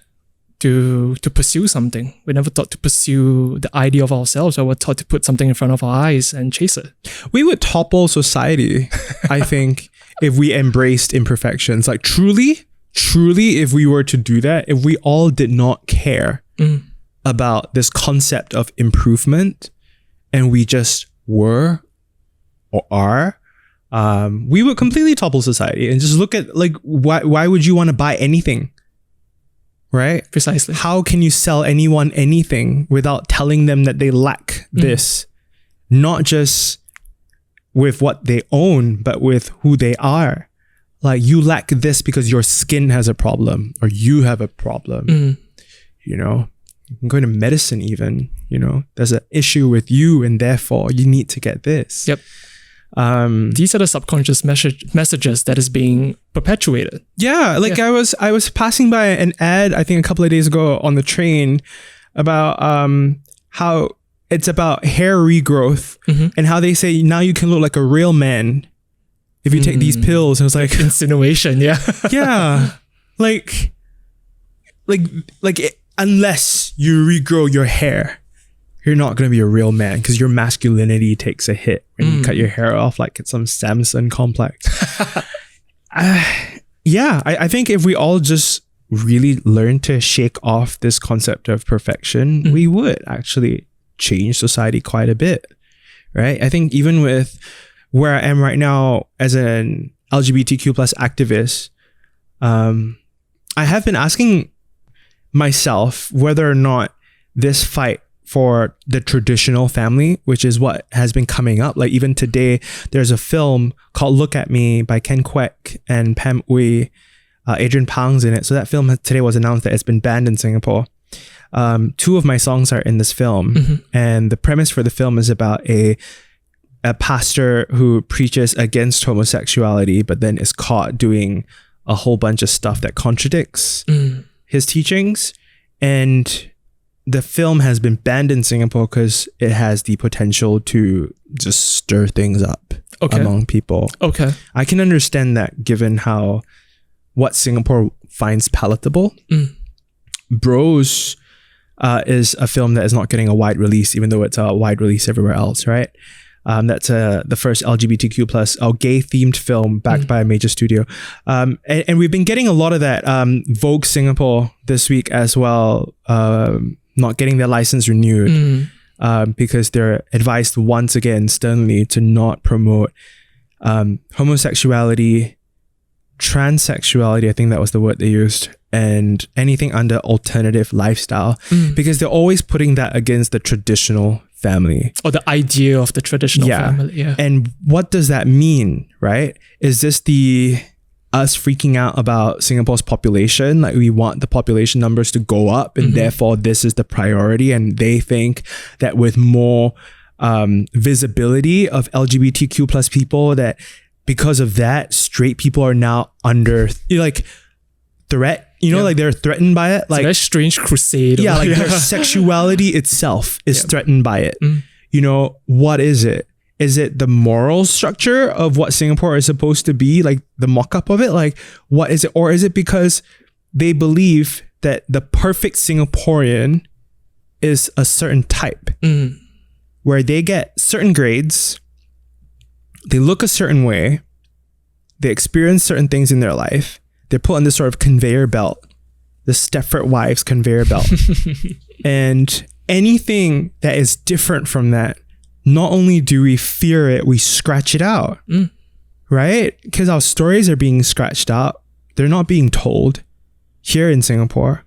Speaker 1: to pursue something. We never thought to pursue the idea of ourselves, or we're taught to put something in front of our eyes and chase it.
Speaker 2: We would topple society, I think, if we embraced imperfections. Like, truly, if we were to do that, if we all did not care about this concept of improvement, and we just were or are, we would completely topple society. And just look at, like, why would you want to buy anything? Right?
Speaker 1: Precisely.
Speaker 2: How can you sell anyone anything without telling them that they lack this? Not just with what they own, but with who they are. Like, you lack this because your skin has a problem, or you have a problem. You know, you can go into medicine even, you know, there's an issue with you, and therefore you need to get this.
Speaker 1: Yep. These are the subconscious messages that is being perpetuated.
Speaker 2: Yeah, like, I was passing by an ad, I think a couple of days ago on the train, about how it's about hair regrowth, and how they say now you can look like a real man if you take these pills. And it's like
Speaker 1: insinuation. Yeah.
Speaker 2: Yeah. Like unless you regrow your hair, you're not going to be a real man, because your masculinity takes a hit when you cut your hair off like it's some Samson complex. Yeah, I think if we all just really learn to shake off this concept of perfection, we would actually change society quite a bit, right? I think even with where I am right now as an LGBTQ plus activist, I have been asking myself whether or not this fight for the traditional family, which is what has been coming up. Like, even today, there's a film called Look at Me by Ken Kwek and Pam Uy. Adrian Pang's in it. So that film today was announced that it's been banned in Singapore. 2 of my songs are in this film. And the premise for the film is about a pastor who preaches against homosexuality, but then is caught doing a whole bunch of stuff that contradicts his teachings. And the film has been banned in Singapore because it has the potential to just stir things up among people. Okay. I can understand that, given what Singapore finds palatable. Bros is a film that is not getting a wide release, even though it's a wide release everywhere else, right? That's the first LGBTQ plus gay themed film backed by a major studio. And we've been getting a lot of that. Vogue Singapore this week as well, not getting their license renewed because they're advised once again sternly to not promote homosexuality, transsexuality, I think that was the word they used, and anything under alternative lifestyle, because they're always putting that against the traditional family.
Speaker 1: Or the idea of the traditional family. Yeah.
Speaker 2: And what does that mean, right? Is this us freaking out about Singapore's population? Like, we want the population numbers to go up, and therefore this is the priority. And they think that with more visibility of LGBTQ plus people, that because of that, straight people are now under like threat. Like they're threatened by it. Like,
Speaker 1: it's a very strange crusade.
Speaker 2: Yeah, like their sexuality itself is threatened by it. What is it? Is it the moral structure of what Singapore is supposed to be, like the mock-up of it? Like, what is it? Or is it because they believe that the perfect Singaporean is a certain type, where they get certain grades, they look a certain way, they experience certain things in their life, they're put on this sort of conveyor belt, the Stepford Wives conveyor belt. And anything that is different from that, not only do we fear it, we scratch it out, right? Because our stories are being scratched out. They're not being told here in Singapore.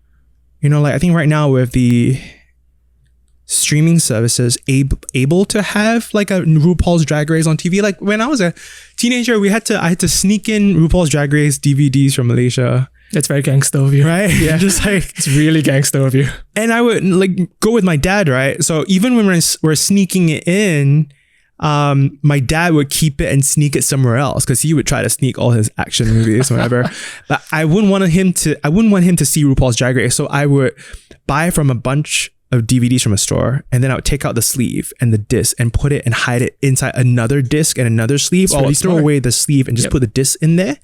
Speaker 2: Like I think right now with the streaming services able to have like a RuPaul's Drag Race on TV. Like when I was a teenager, I had to sneak in RuPaul's Drag Race DVDs from Malaysia.
Speaker 1: That's very gangster of you.
Speaker 2: Right? Yeah. Just like,
Speaker 1: it's really gangster of you.
Speaker 2: And I would like go with my dad, right? So even when we're sneaking it in, my dad would keep it and sneak it somewhere else, because he would try to sneak all his action movies, whatever. But I wouldn't want him to see RuPaul's Drag Race. So I would buy from a bunch of DVDs from a store, and then I would take out the sleeve and the disc and put it and hide it inside another disc and another sleeve. Or I would throw away the sleeve and just put the disc in there.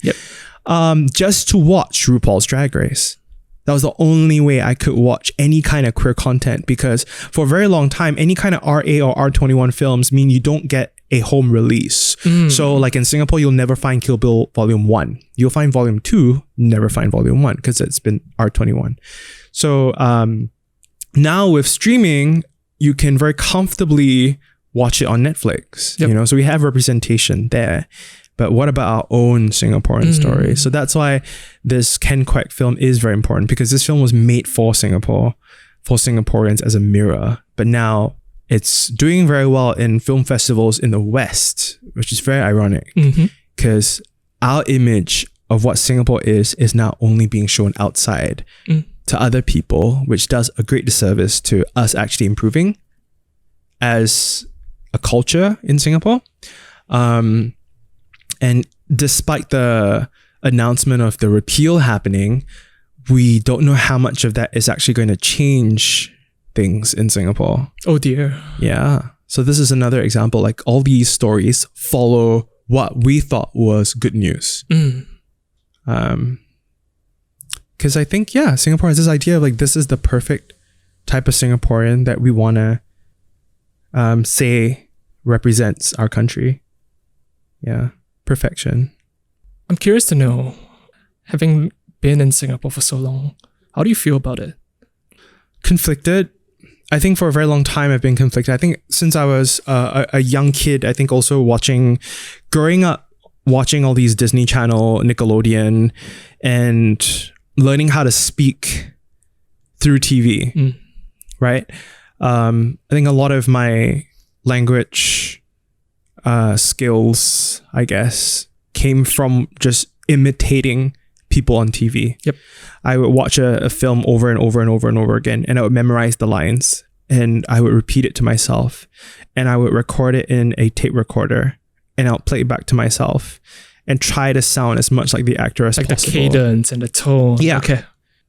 Speaker 2: Just to watch RuPaul's Drag Race. That was the only way I could watch any kind of queer content, because for a very long time, any kind of RA or R21 films mean you don't get a home release. So like in Singapore, you'll never find Kill Bill Volume 1. You'll find Volume 2, never find Volume 1, because it's been R21. So now with streaming, you can very comfortably watch it on Netflix. So we have representation there. But what about our own Singaporean story? So that's why this Ken Kwek film is very important, because this film was made for Singapore, for Singaporeans as a mirror. But now it's doing very well in film festivals in the West, which is very ironic, because our image of what Singapore is now only being shown outside to other people, which does a great disservice to us actually improving as a culture in Singapore. And despite the announcement of the repeal happening, we don't know how much of that is actually going to change things in Singapore.
Speaker 1: Oh dear.
Speaker 2: Yeah. So this is another example. Like, all these stories follow what we thought was good news. Because I think, Singapore has this idea of like, this is the perfect type of Singaporean that we want to say represents our country. Yeah. Perfection. I'm
Speaker 1: curious to know, having been in Singapore for so long, how do you feel about it?
Speaker 2: Conflicted. I think for a very long time I've been conflicted. I think since I was a young kid, I think also growing up watching all these Disney Channel, Nickelodeon, and learning how to speak through TV, right? I think a lot of my language skills, I guess, came from just imitating people on TV. I would watch a film over and over and over and over again, and I would memorize the lines, and I would repeat it to myself, and I would record it in a tape recorder, and I'll play it back to myself and try to sound as much like the actor as possible. Like the
Speaker 1: cadence and the tone.
Speaker 2: Yeah. Okay.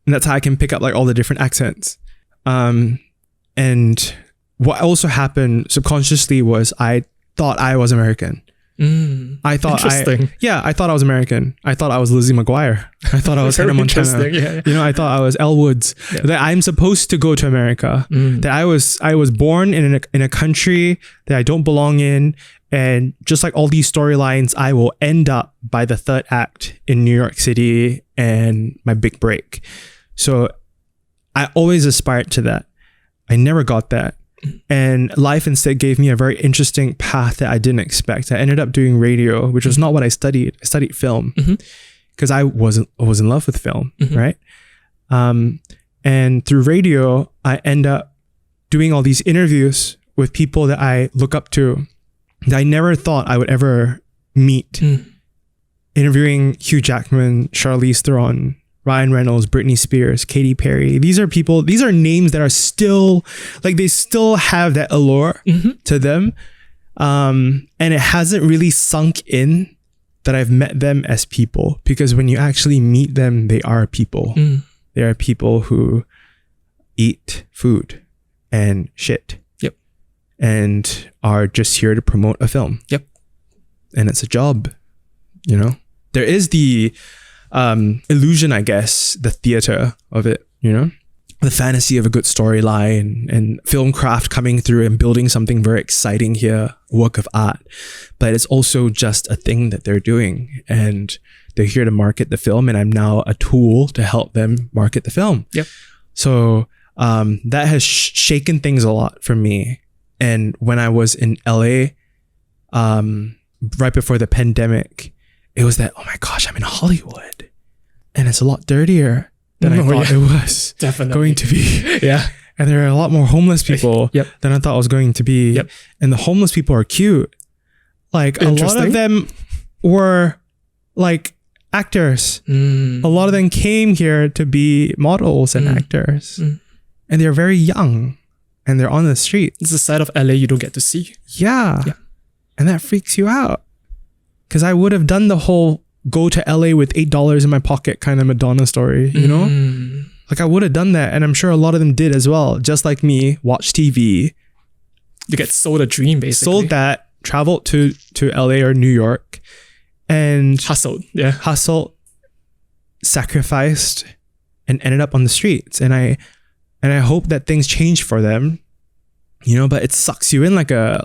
Speaker 2: And that's how I can pick up like all the different accents. And what also happened subconsciously was I thought I was American. I thought I thought I was American. I thought I was Lizzie McGuire. I thought I was Hannah Montana. I thought I was Elle Woods. That I'm supposed to go to America. That I was born in a country that I don't belong in, and just like all these storylines, I will end up by the third act in New York City and my big break. So I always aspired to that. I never got that. And life instead gave me a very interesting path that I didn't expect. I ended up doing radio, which was not what I studied. I studied film because I was in love with film, right? And through radio, I end up doing all these interviews with people that I look up to that I never thought I would ever meet. Interviewing Hugh Jackman, Charlize Theron, Ryan Reynolds, Britney Spears, Katy Perry. These are names that are still, like, they still have that allure to them. And it hasn't really sunk in that I've met them as people, because when you actually meet them, they are people. They are people who eat food and shit.
Speaker 1: Yep.
Speaker 2: And are just here to promote a film.
Speaker 1: Yep.
Speaker 2: And it's a job, you know? There is the illusion, I guess, the theater of it, you know? The fantasy of a good storyline and film craft coming through and building something very exciting here, a work of art. But it's also just a thing that they're doing, and they're here to market the film, and I'm now a tool to help them market the film.
Speaker 1: Yep.
Speaker 2: So that has shaken things a lot for me. And when I was in LA, right before the pandemic, it was that, oh my gosh, I'm in Hollywood, and it's a lot dirtier than I thought it was going to be.
Speaker 1: Yeah.
Speaker 2: And there are a lot more homeless people than I thought it was going to be.
Speaker 1: Yep.
Speaker 2: And the homeless people are cute. Like, a lot of them were like actors. A lot of them came here to be models and actors. And they're very young, and they're on the street.
Speaker 1: It's a side of LA you don't get to see.
Speaker 2: Yeah. And that freaks you out. Because I would have done the whole go to LA with $8 in my pocket kind of Madonna story, you know? Like, I would have done that, and I'm sure a lot of them did as well. Just like me, watch TV.
Speaker 1: You get sold a dream, basically.
Speaker 2: Sold that, traveled to LA or New York, and
Speaker 1: hustled,
Speaker 2: sacrificed, and ended up on the streets. And I hope that things change for them, you know, but it sucks you in like a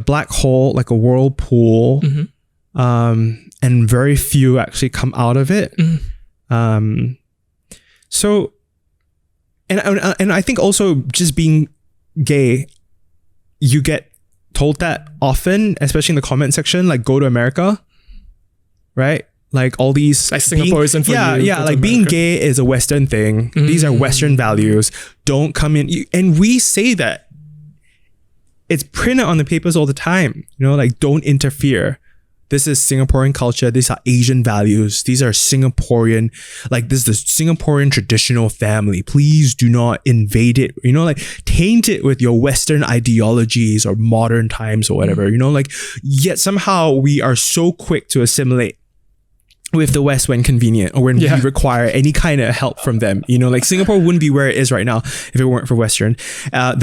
Speaker 2: black hole, like a whirlpool. And very few actually come out of it. So, and I think also just being gay, you get told that often, especially in the comment section, like, go to America, right? Like, all these,
Speaker 1: like, Singapore isn't for you.
Speaker 2: Yeah, like, being gay is a Western thing. These are Western values. Don't come in. And we say that. It's printed on the papers all the time, you know, like, don't interfere. This is Singaporean culture. These are Asian values. These are Singaporean, like, this is the Singaporean traditional family. Please do not invade it, you know, like, taint it with your Western ideologies or modern times or whatever, you know, like, yet somehow we are so quick to assimilate with the West when convenient, or when we require any kind of help from them. You know, like, Singapore wouldn't be where it is right now if it weren't for the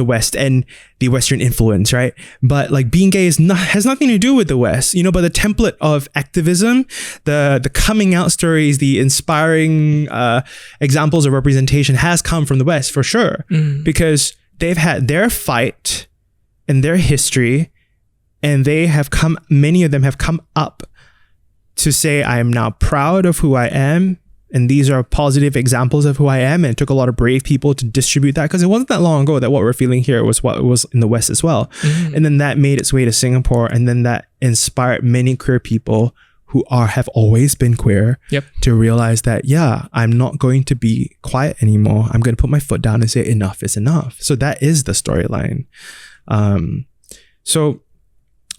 Speaker 2: West and the Western influence, right? But, like, being gay has nothing to do with the West, you know, but the template of activism, the coming out stories, the inspiring examples of representation has come from the West for sure, because they've had their fight and their history, and many of them have come up to say, I am now proud of who I am, and these are positive examples of who I am. And it took a lot of brave people to distribute that, because it wasn't that long ago that what we're feeling here was what was in the West as well. And then that made its way to Singapore, and then that inspired many queer people who have always been queer to realize that, I'm not going to be quiet anymore. I'm going to put my foot down and say enough is enough. So that is the storyline. So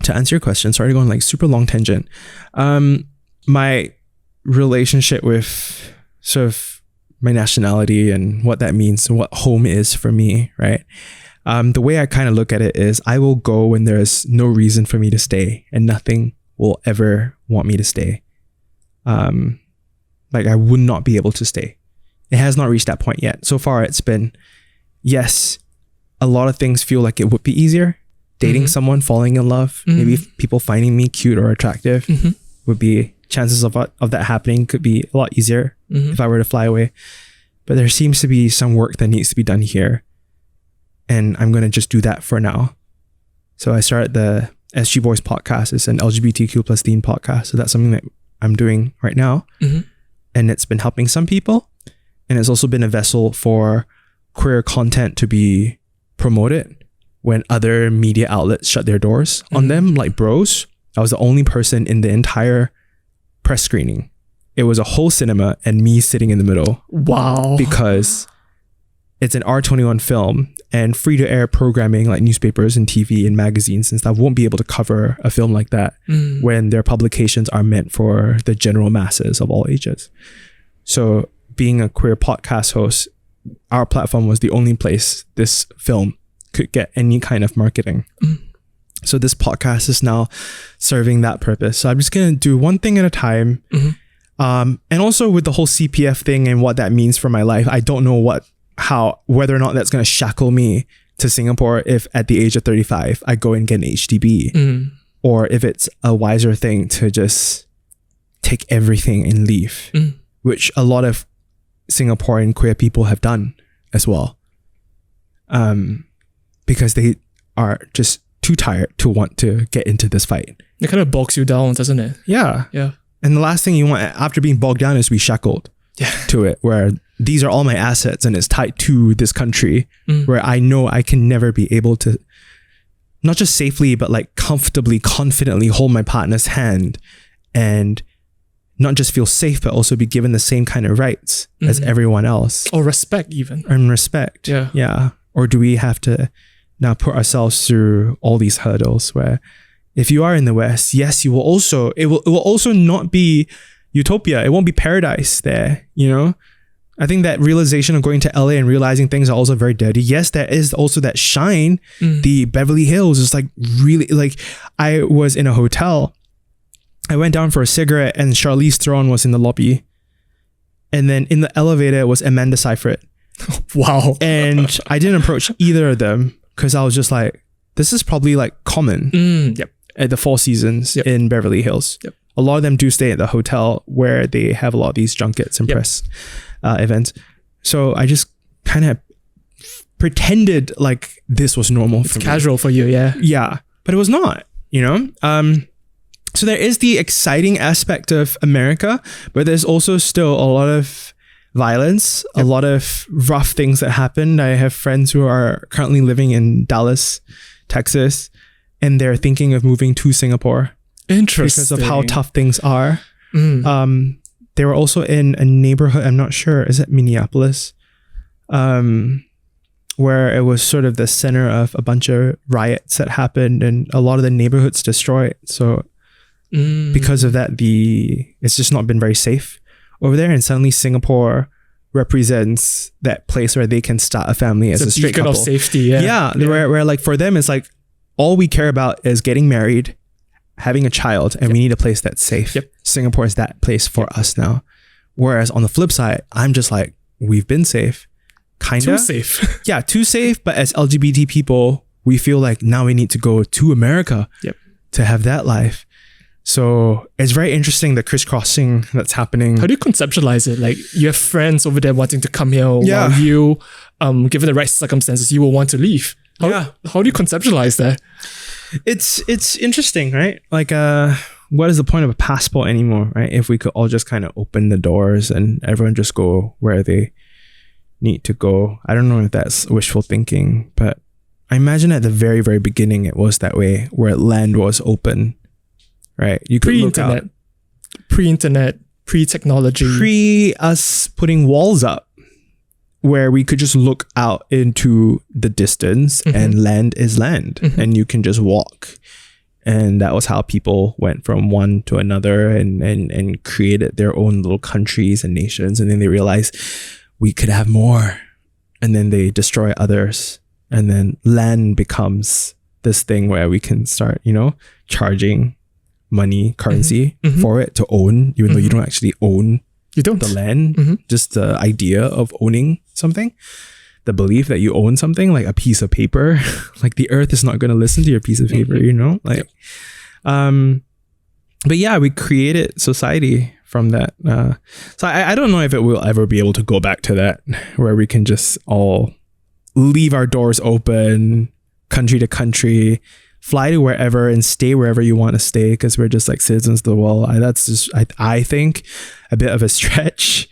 Speaker 2: to answer your question, sorry to go on like super long tangent. My relationship with sort of my nationality and what that means and what home is for me, right? The way I kind of look at it is, I will go when there's no reason for me to stay, and nothing will ever want me to stay. Like, I would not be able to stay. It has not reached that point yet. So far, it's been, yes, a lot of things feel like it would be easier. Dating someone, falling in love, maybe people finding me cute or attractive would be, chances of that happening could be a lot easier if I were to fly away. But there seems to be some work that needs to be done here, and I'm going to just do that for now. So I started the SG Boys podcast. It's an LGBTQ plus teen podcast. So that's something that I'm doing right now. And it's been helping some people. And it's also been a vessel for queer content to be promoted when other media outlets shut their doors on them, like Bros. I was the only person in the entire press screening. it was a whole cinema and me sitting in the middle.
Speaker 1: Wow.
Speaker 2: Because it's an R21 film, and free-to-air programming like newspapers and TV and magazines and stuff won't be able to cover a film like that when their publications are meant for the general masses of all ages. So being a queer podcast host, our platform was the only place this film could get any kind of marketing. So this podcast is now serving that purpose. So I'm just going to do one thing at a time. And also with the whole CPF thing and what that means for my life, I don't know whether or not that's going to shackle me to Singapore if at the age of 35 I go and get an HDB, or if it's a wiser thing to just take everything and leave, which a lot of Singaporean queer people have done as well, because they are just too tired to want to get into this fight.
Speaker 1: It kind of bogs you down, doesn't it?
Speaker 2: Yeah.
Speaker 1: Yeah.
Speaker 2: And the last thing you want after being bogged down is to be shackled to it, where these are all my assets and it's tied to this country where I know I can never be able to not just safely, but like comfortably, confidently hold my partner's hand and not just feel safe, but also be given the same kind of rights as everyone else.
Speaker 1: Or respect even.
Speaker 2: And respect.
Speaker 1: Yeah.
Speaker 2: Yeah. Or do we have to now put ourselves through all these hurdles where if you are in the West, yes, you will also, it will also not be utopia. It won't be paradise there, you know? I think that realization of going to LA and realizing things are also very dirty. Yes, there is also that shine. The Beverly Hills is like really, like I was in a hotel. I went down for a cigarette and Charlize Theron was in the lobby. And then in the elevator was Amanda Seyfried.
Speaker 1: Wow.
Speaker 2: And I didn't approach either of them because I was just like, this is probably like common at the Four Seasons in Beverly Hills. A lot of them do stay at the hotel where they have a lot of these junkets and press events. So I just kind of pretended like this was normal.
Speaker 1: It's casual for you, yeah.
Speaker 2: Yeah, but it was not, you know? So there is the exciting aspect of America, but there's also still a lot of violence, a lot of rough things that happened. I have friends who are currently living in Dallas, Texas, and they're thinking of moving to Singapore.
Speaker 1: Interesting.
Speaker 2: Because of how tough things are. They were also in a neighborhood, I'm not sure, is it Minneapolis? Where it was sort of the center of a bunch of riots that happened and a lot of the neighborhoods destroyed. So because of that, it's just not been very safe over there. And suddenly Singapore represents that place where they can start a family as a straight couple.
Speaker 1: Of safety, yeah.
Speaker 2: Where like for them, it's like all we care about is getting married, having a child, and we need a place that's safe. Singapore is that place for us now. Whereas on the flip side, I'm just like, we've been safe. Kinda.
Speaker 1: Too safe.
Speaker 2: Yeah, too safe. But as LGBT people, we feel like now we need to go to America to have that life. So it's very interesting, the crisscrossing that's happening.
Speaker 1: How do you conceptualize it? Like you have friends over there wanting to come here while you, given the right circumstances, you will want to leave. How do you conceptualize that?
Speaker 2: It's interesting, right? Like, what is the point of a passport anymore, right? If we could all just kind of open the doors and everyone just go where they need to go. I don't know if that's wishful thinking, but I imagine at the very, very beginning it was that way, where land was open, right? You could
Speaker 1: pre-internet, pre-technology,
Speaker 2: pre-us putting walls up, where we could just look out into the distance and land is land and you can just walk. And that was how people went from one to another and created their own little countries and nations. And then they realized we could have more. And then they destroy others. And then land becomes this thing where we can start, charging money, currency for it to own, even though you don't actually own the land. Just the idea of owning something, the belief that you own something, like a piece of paper. Like the earth is not going to listen to your piece of paper, but yeah, we created society from that. So I don't know if it will ever be able to go back to that, where we can just all leave our doors open, country to country, fly to wherever and stay wherever you want to stay, because we're just like citizens of the world. That's just, I think, a bit of a stretch.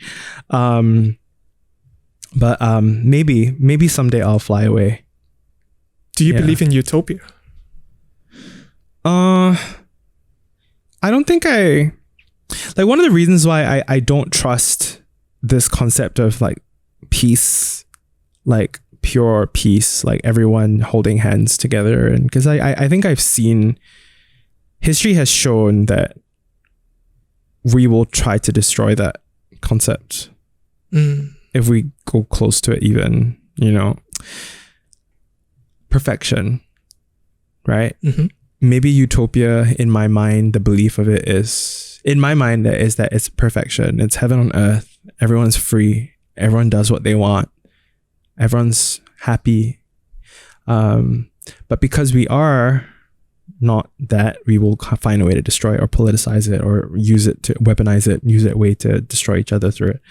Speaker 2: But maybe someday I'll fly away.
Speaker 1: Do you believe in utopia?
Speaker 2: I don't think like one of the reasons why I don't trust this concept of like peace, like pure peace, like everyone holding hands together, and because I think I've seen history has shown that we will try to destroy that concept if we go close to it, even, you know. Perfection, right? Maybe utopia, in my mind, the belief of it is, in my mind, is that it's perfection. It's heaven on earth. Everyone's free. Everyone does what they want. Everyone's happy. But because we are not that, we will find a way to destroy it or politicize it or use it to weaponize it, use it a way to destroy each other through it.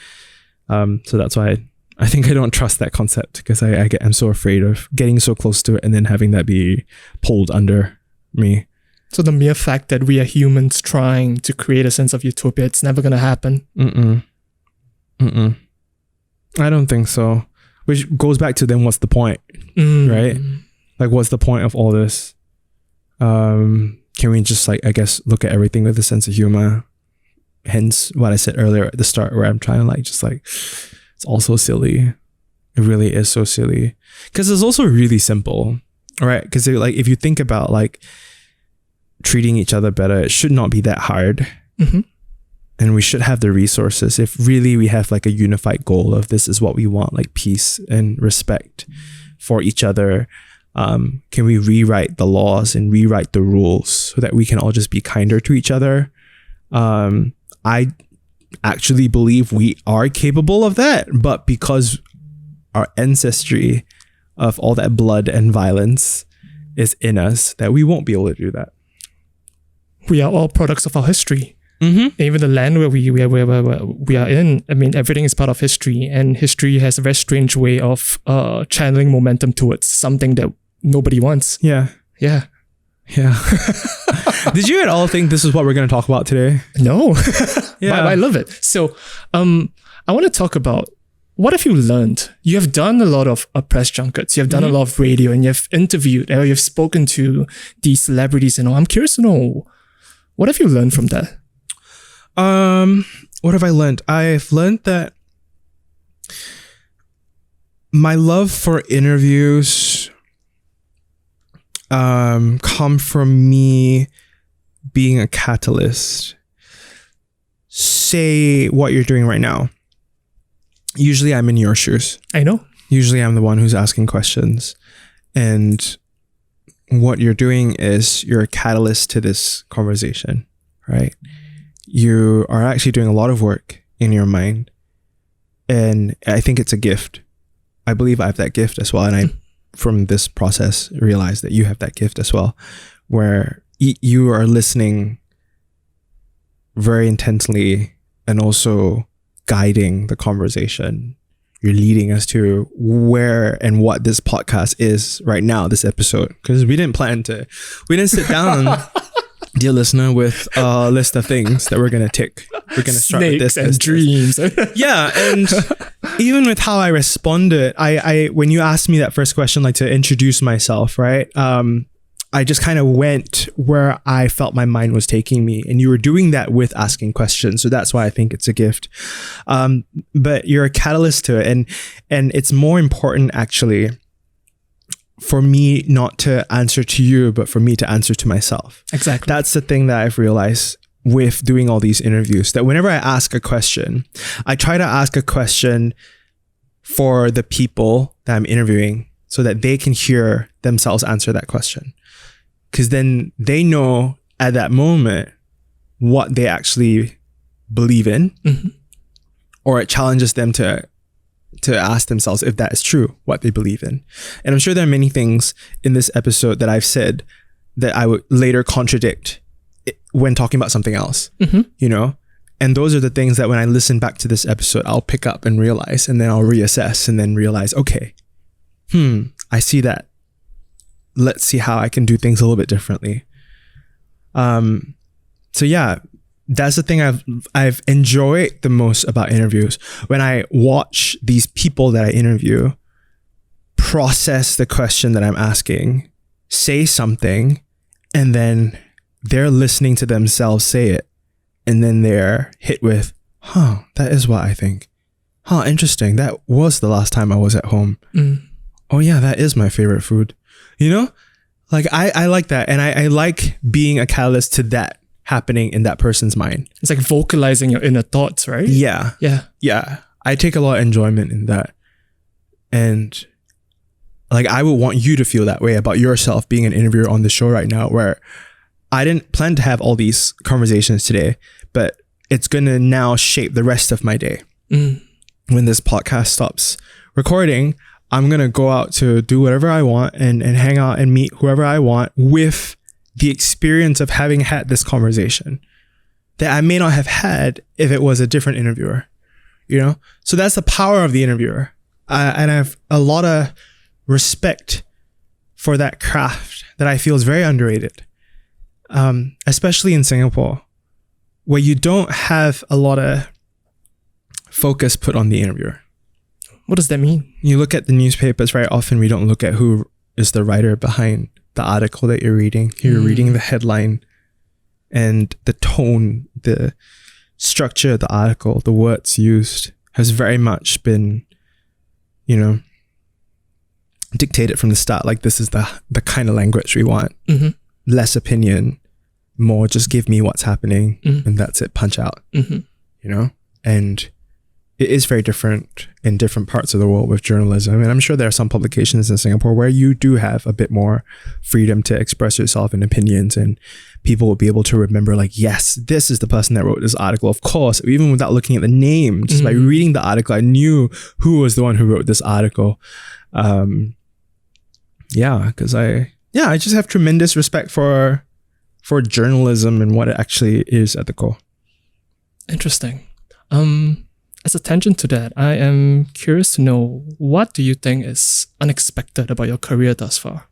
Speaker 2: So that's why I think I don't trust that concept, because I'm so afraid of getting so close to it and then having that be pulled under me.
Speaker 1: So the mere fact that we are humans trying to create a sense of utopia, it's never going to happen.
Speaker 2: I don't think so. Which goes back to then what's the point, right? Like, what's the point of all this? Can we just, like, I guess, look at everything with a sense of humor? Hence what I said earlier at the start, where I'm trying to, like, just like, it's all so silly. It really is so silly. Because it's also really simple, right? Because like, if you think about like treating each other better, it should not be that hard. And we should have the resources if really we have like a unified goal of this is what we want, like peace and respect for each other. Can we rewrite the laws and rewrite the rules so that we can all just be kinder to each other? I actually believe we are capable of that, but because our ancestry of all that blood and violence is in us, that we won't be able to do that.
Speaker 1: We are all products of our history. Even the land where we are in, I mean, everything is part of history, and history has a very strange way of channeling momentum towards something that nobody wants.
Speaker 2: Yeah. Did you at all think this is what we're going to talk about today?
Speaker 1: No. But I love it. So I want to talk about, what have you learned? You have done a lot of press junkets. You have done a lot of radio, and you have interviewed, or you've spoken to these celebrities and all. I'm curious to know, what have you learned from that?
Speaker 2: What have I learned? I've learned that my love for interviews come from me being a catalyst. Say what you're doing right now. Usually I'm in your shoes.
Speaker 1: I know.
Speaker 2: Usually I'm the one who's asking questions. And what you're doing is you're a catalyst to this conversation, right? You are actually doing a lot of work in your mind. And I think it's a gift. I believe I have that gift as well. And I, from this process, realized that you have that gift as well, where you are listening very intensely and also guiding the conversation. You're leading us to where and what this podcast is right now, this episode, because we didn't sit down, dear listener, with a list of things that we're going to tick. We're going to start with this
Speaker 1: and dreams.
Speaker 2: Yeah. And even with how I responded, I when you asked me that first question, like to introduce myself, right? I just kind of went where I felt my mind was taking me, and you were doing that with asking questions. So that's why I think it's a gift. But you're a catalyst to it. And it's more important actually for me not to answer to you, but for me to answer to myself.
Speaker 1: Exactly.
Speaker 2: That's the thing that I've realized with doing all these interviews, that whenever I ask a question, I try to ask a question for the people that I'm interviewing so that they can hear themselves answer that question. Because then they know at that moment what they actually believe in, or it challenges them to ask themselves if that is true, what they believe in. And I'm sure there are many things in this episode that I've said that I would later contradict when talking about something else, you know? And those are the things that when I listen back to this episode, I'll pick up and realize, and then I'll reassess and then realize, okay, I see that. Let's see how I can do things a little bit differently. So yeah, that's the thing I've enjoyed the most about interviews. When I watch these people that I interview process the question that I'm asking, say something, and then they're listening to themselves say it. and then they're hit with, that is what I think. Interesting. That was the last time I was at home. Oh yeah, that is my favorite food. You know, like I like that. And I like being a catalyst to that happening in that person's mind.
Speaker 1: It's like vocalizing your inner thoughts, right?
Speaker 2: Yeah.
Speaker 1: Yeah.
Speaker 2: I take a lot of enjoyment in that. And like, I would want you to feel that way about yourself being an interviewer on the show right now, where I didn't plan to have all these conversations today, but it's going to now shape the rest of my day. When this podcast stops recording, I'm going to go out to do whatever I want and hang out and meet whoever I want with the experience of having had this conversation that I may not have had if it was a different interviewer, you know? So that's the power of the interviewer. And I have a lot of respect for that craft that I feel is very underrated, especially in Singapore, where you don't have a lot of focus put on the interviewer.
Speaker 1: What does that mean?
Speaker 2: You look at the newspapers, very often we don't look at who is the writer behind the article that you're reading. You're reading the headline and the tone, the structure of the article, the words used has very much been, you know, dictated from the start. Like, this is the kind of language we want. Less opinion, more just give me what's happening and that's it, punch out. You know? And it is very different in different parts of the world with journalism. And I'm sure there are some publications in Singapore where you do have a bit more freedom to express yourself and opinions, and people will be able to remember, like, yes, this is the person that wrote this article. Of course, even without looking at the name, just by reading the article, I knew who was the one who wrote this article. Because I just have tremendous respect for journalism and what it actually is at the core.
Speaker 1: Interesting. As a tangent to that, I am curious to know, what do you think is unexpected about your career thus far?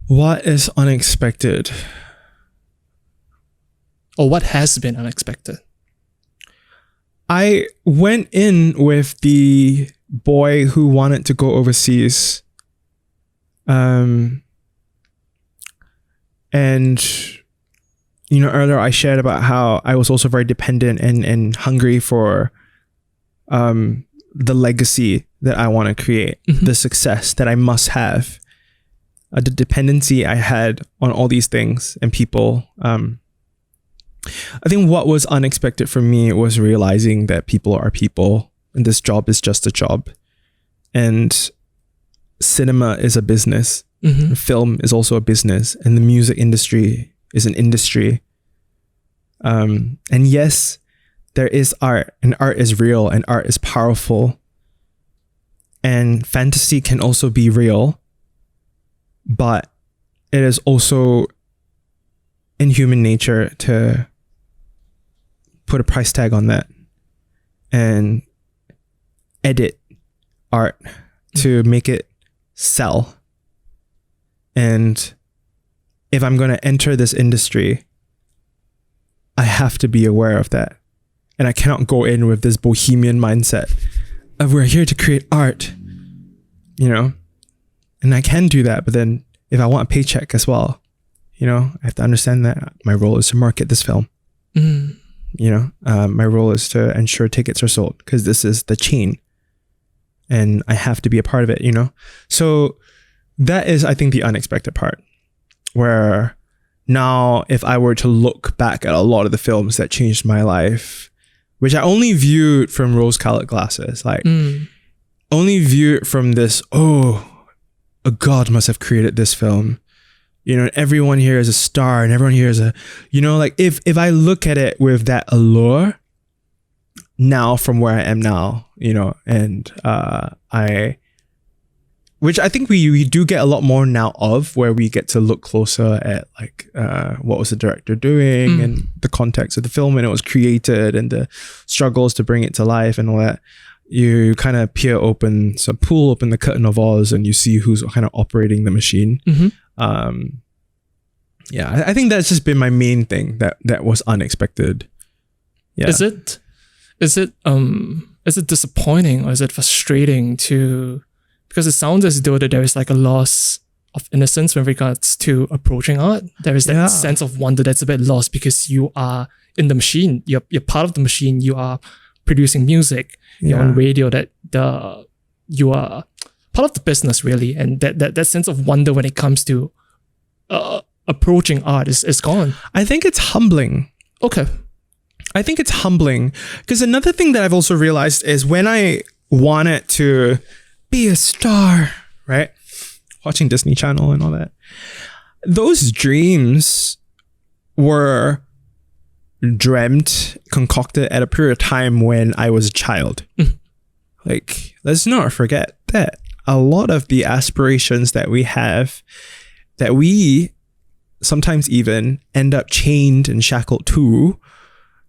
Speaker 2: What is unexpected?
Speaker 1: Or what has been unexpected?
Speaker 2: I went in with the boy who wanted to go overseas. And, you know, earlier I shared about how I was also very dependent and hungry for the legacy that I want to create, the success that I must have, the dependency I had on all these things and people. I think what was unexpected for me was realizing that people are people and this job is just a job. And cinema is a business. Film is also a business, and the music industry is an industry. And yes, there is art, and art is real, and art is powerful. And fantasy can also be real, but it is also in human nature to put a price tag on that and edit art to make it sell. And if I'm going to enter this industry, I have to be aware of that. And I cannot go in with this bohemian mindset of we're here to create art, you know? And I can do that, but then if I want a paycheck as well, you know, I have to understand that my role is to market this film. You know, my role is to ensure tickets are sold because this is the chain and I have to be a part of it, you know? So that is, I think, the unexpected part, where now if I were to look back at a lot of the films that changed my life, which I only viewed from rose-colored glasses, like only viewed from this, a God must have created this film. You know, everyone here is a star and everyone here is a, you know, like if I look at it with that allure now from where I am now, you know, and which I think we do get a lot more now of, where we get to look closer at like what was the director doing and the context of the film when it was created and the struggles to bring it to life and all that. You kind of pull open the curtain of Oz and you see who's kind of operating the machine. Yeah, I think that's just been my main thing that was unexpected. Yeah. Is it disappointing or is it frustrating because it sounds as though that there is like a loss
Speaker 1: innocence with regards to approaching art. There is that sense of wonder that's a bit lost because you are in the machine. You're part of the machine. You are producing music. You're on radio. You are part of the business, really. And that sense of wonder when it comes to approaching art is gone.
Speaker 2: I think it's humbling.
Speaker 1: Okay.
Speaker 2: I think it's humbling because another thing that I've also realized is when I wanted to be a star, right? Watching Disney Channel and all that. Those dreams were dreamt, concocted at a period of time when I was a child. Like, let's not forget that a lot of the aspirations that we have, that we sometimes even end up chained and shackled to,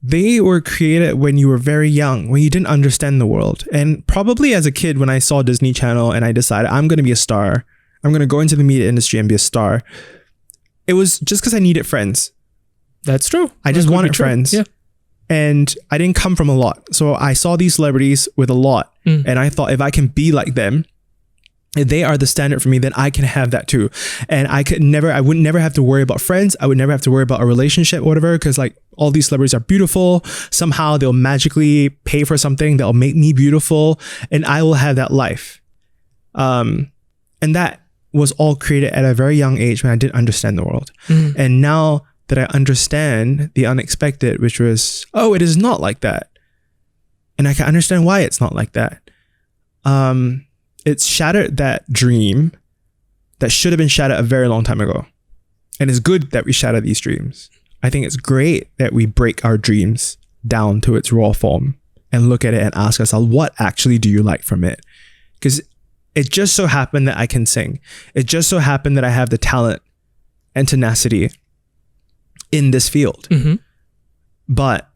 Speaker 2: they were created when you were very young, when you didn't understand the world. And probably as a kid, when I saw Disney Channel and I decided I'm going to be a star, I'm going to go into the media industry and be a star, it was just because I needed friends.
Speaker 1: That's true.
Speaker 2: I just wanted friends.
Speaker 1: Yeah.
Speaker 2: And I didn't come from a lot. So I saw these celebrities with a lot. And I thought if I can be like them, if they are the standard for me, then I can have that too. And I would never have to worry about friends. I would never have to worry about a relationship or whatever, because like all these celebrities are beautiful. Somehow they'll magically pay for something that'll make me beautiful and I will have that life. And that was all created at a very young age when I didn't understand the world. And now that I understand the unexpected, which was, oh, it is not like that. And I can understand why it's not like that. It's shattered that dream that should have been shattered a very long time ago. And it's good that we shatter these dreams. I think it's great that we break our dreams down to its raw form and look at it and ask ourselves, what actually do you like from it? Because it just so happened that I can sing. It just so happened that I have the talent and tenacity in this field. But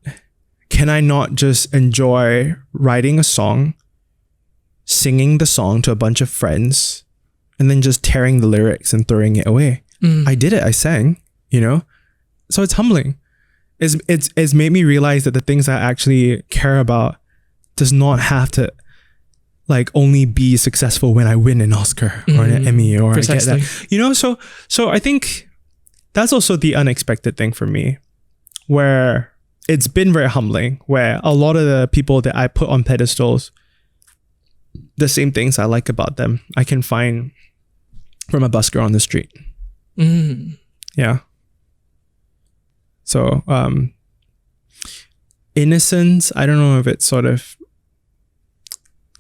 Speaker 2: can I not just enjoy writing a song, singing the song to a bunch of friends, and then just tearing the lyrics and throwing it away? I did it. I sang, you know? So it's humbling. It's made me realize that the things I actually care about does not have to like only be successful when I win an Oscar or an Emmy or
Speaker 1: Precisely.
Speaker 2: I get that. You know, so I think that's also the unexpected thing for me, where it's been very humbling, where a lot of the people that I put on pedestals, the same things I like about them, I can find from a busker on the street. Yeah. So, innocence, I don't know if it's sort of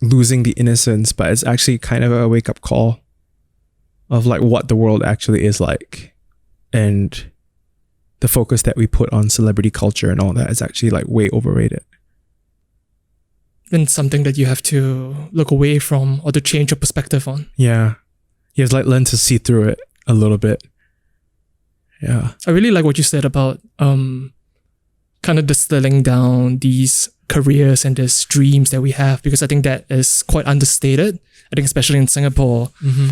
Speaker 2: losing the innocence, but it's actually kind of a wake-up call of like what the world actually is like. And the focus that we put on celebrity culture and all that is actually like way overrated.
Speaker 1: And something that you have to look away from or to change your perspective on.
Speaker 2: Yeah. You have to like learn to see through it a little bit. Yeah.
Speaker 1: I really like what you said about kind of distilling down these careers and these dreams that we have, because I think that is quite understated. I think especially in Singapore,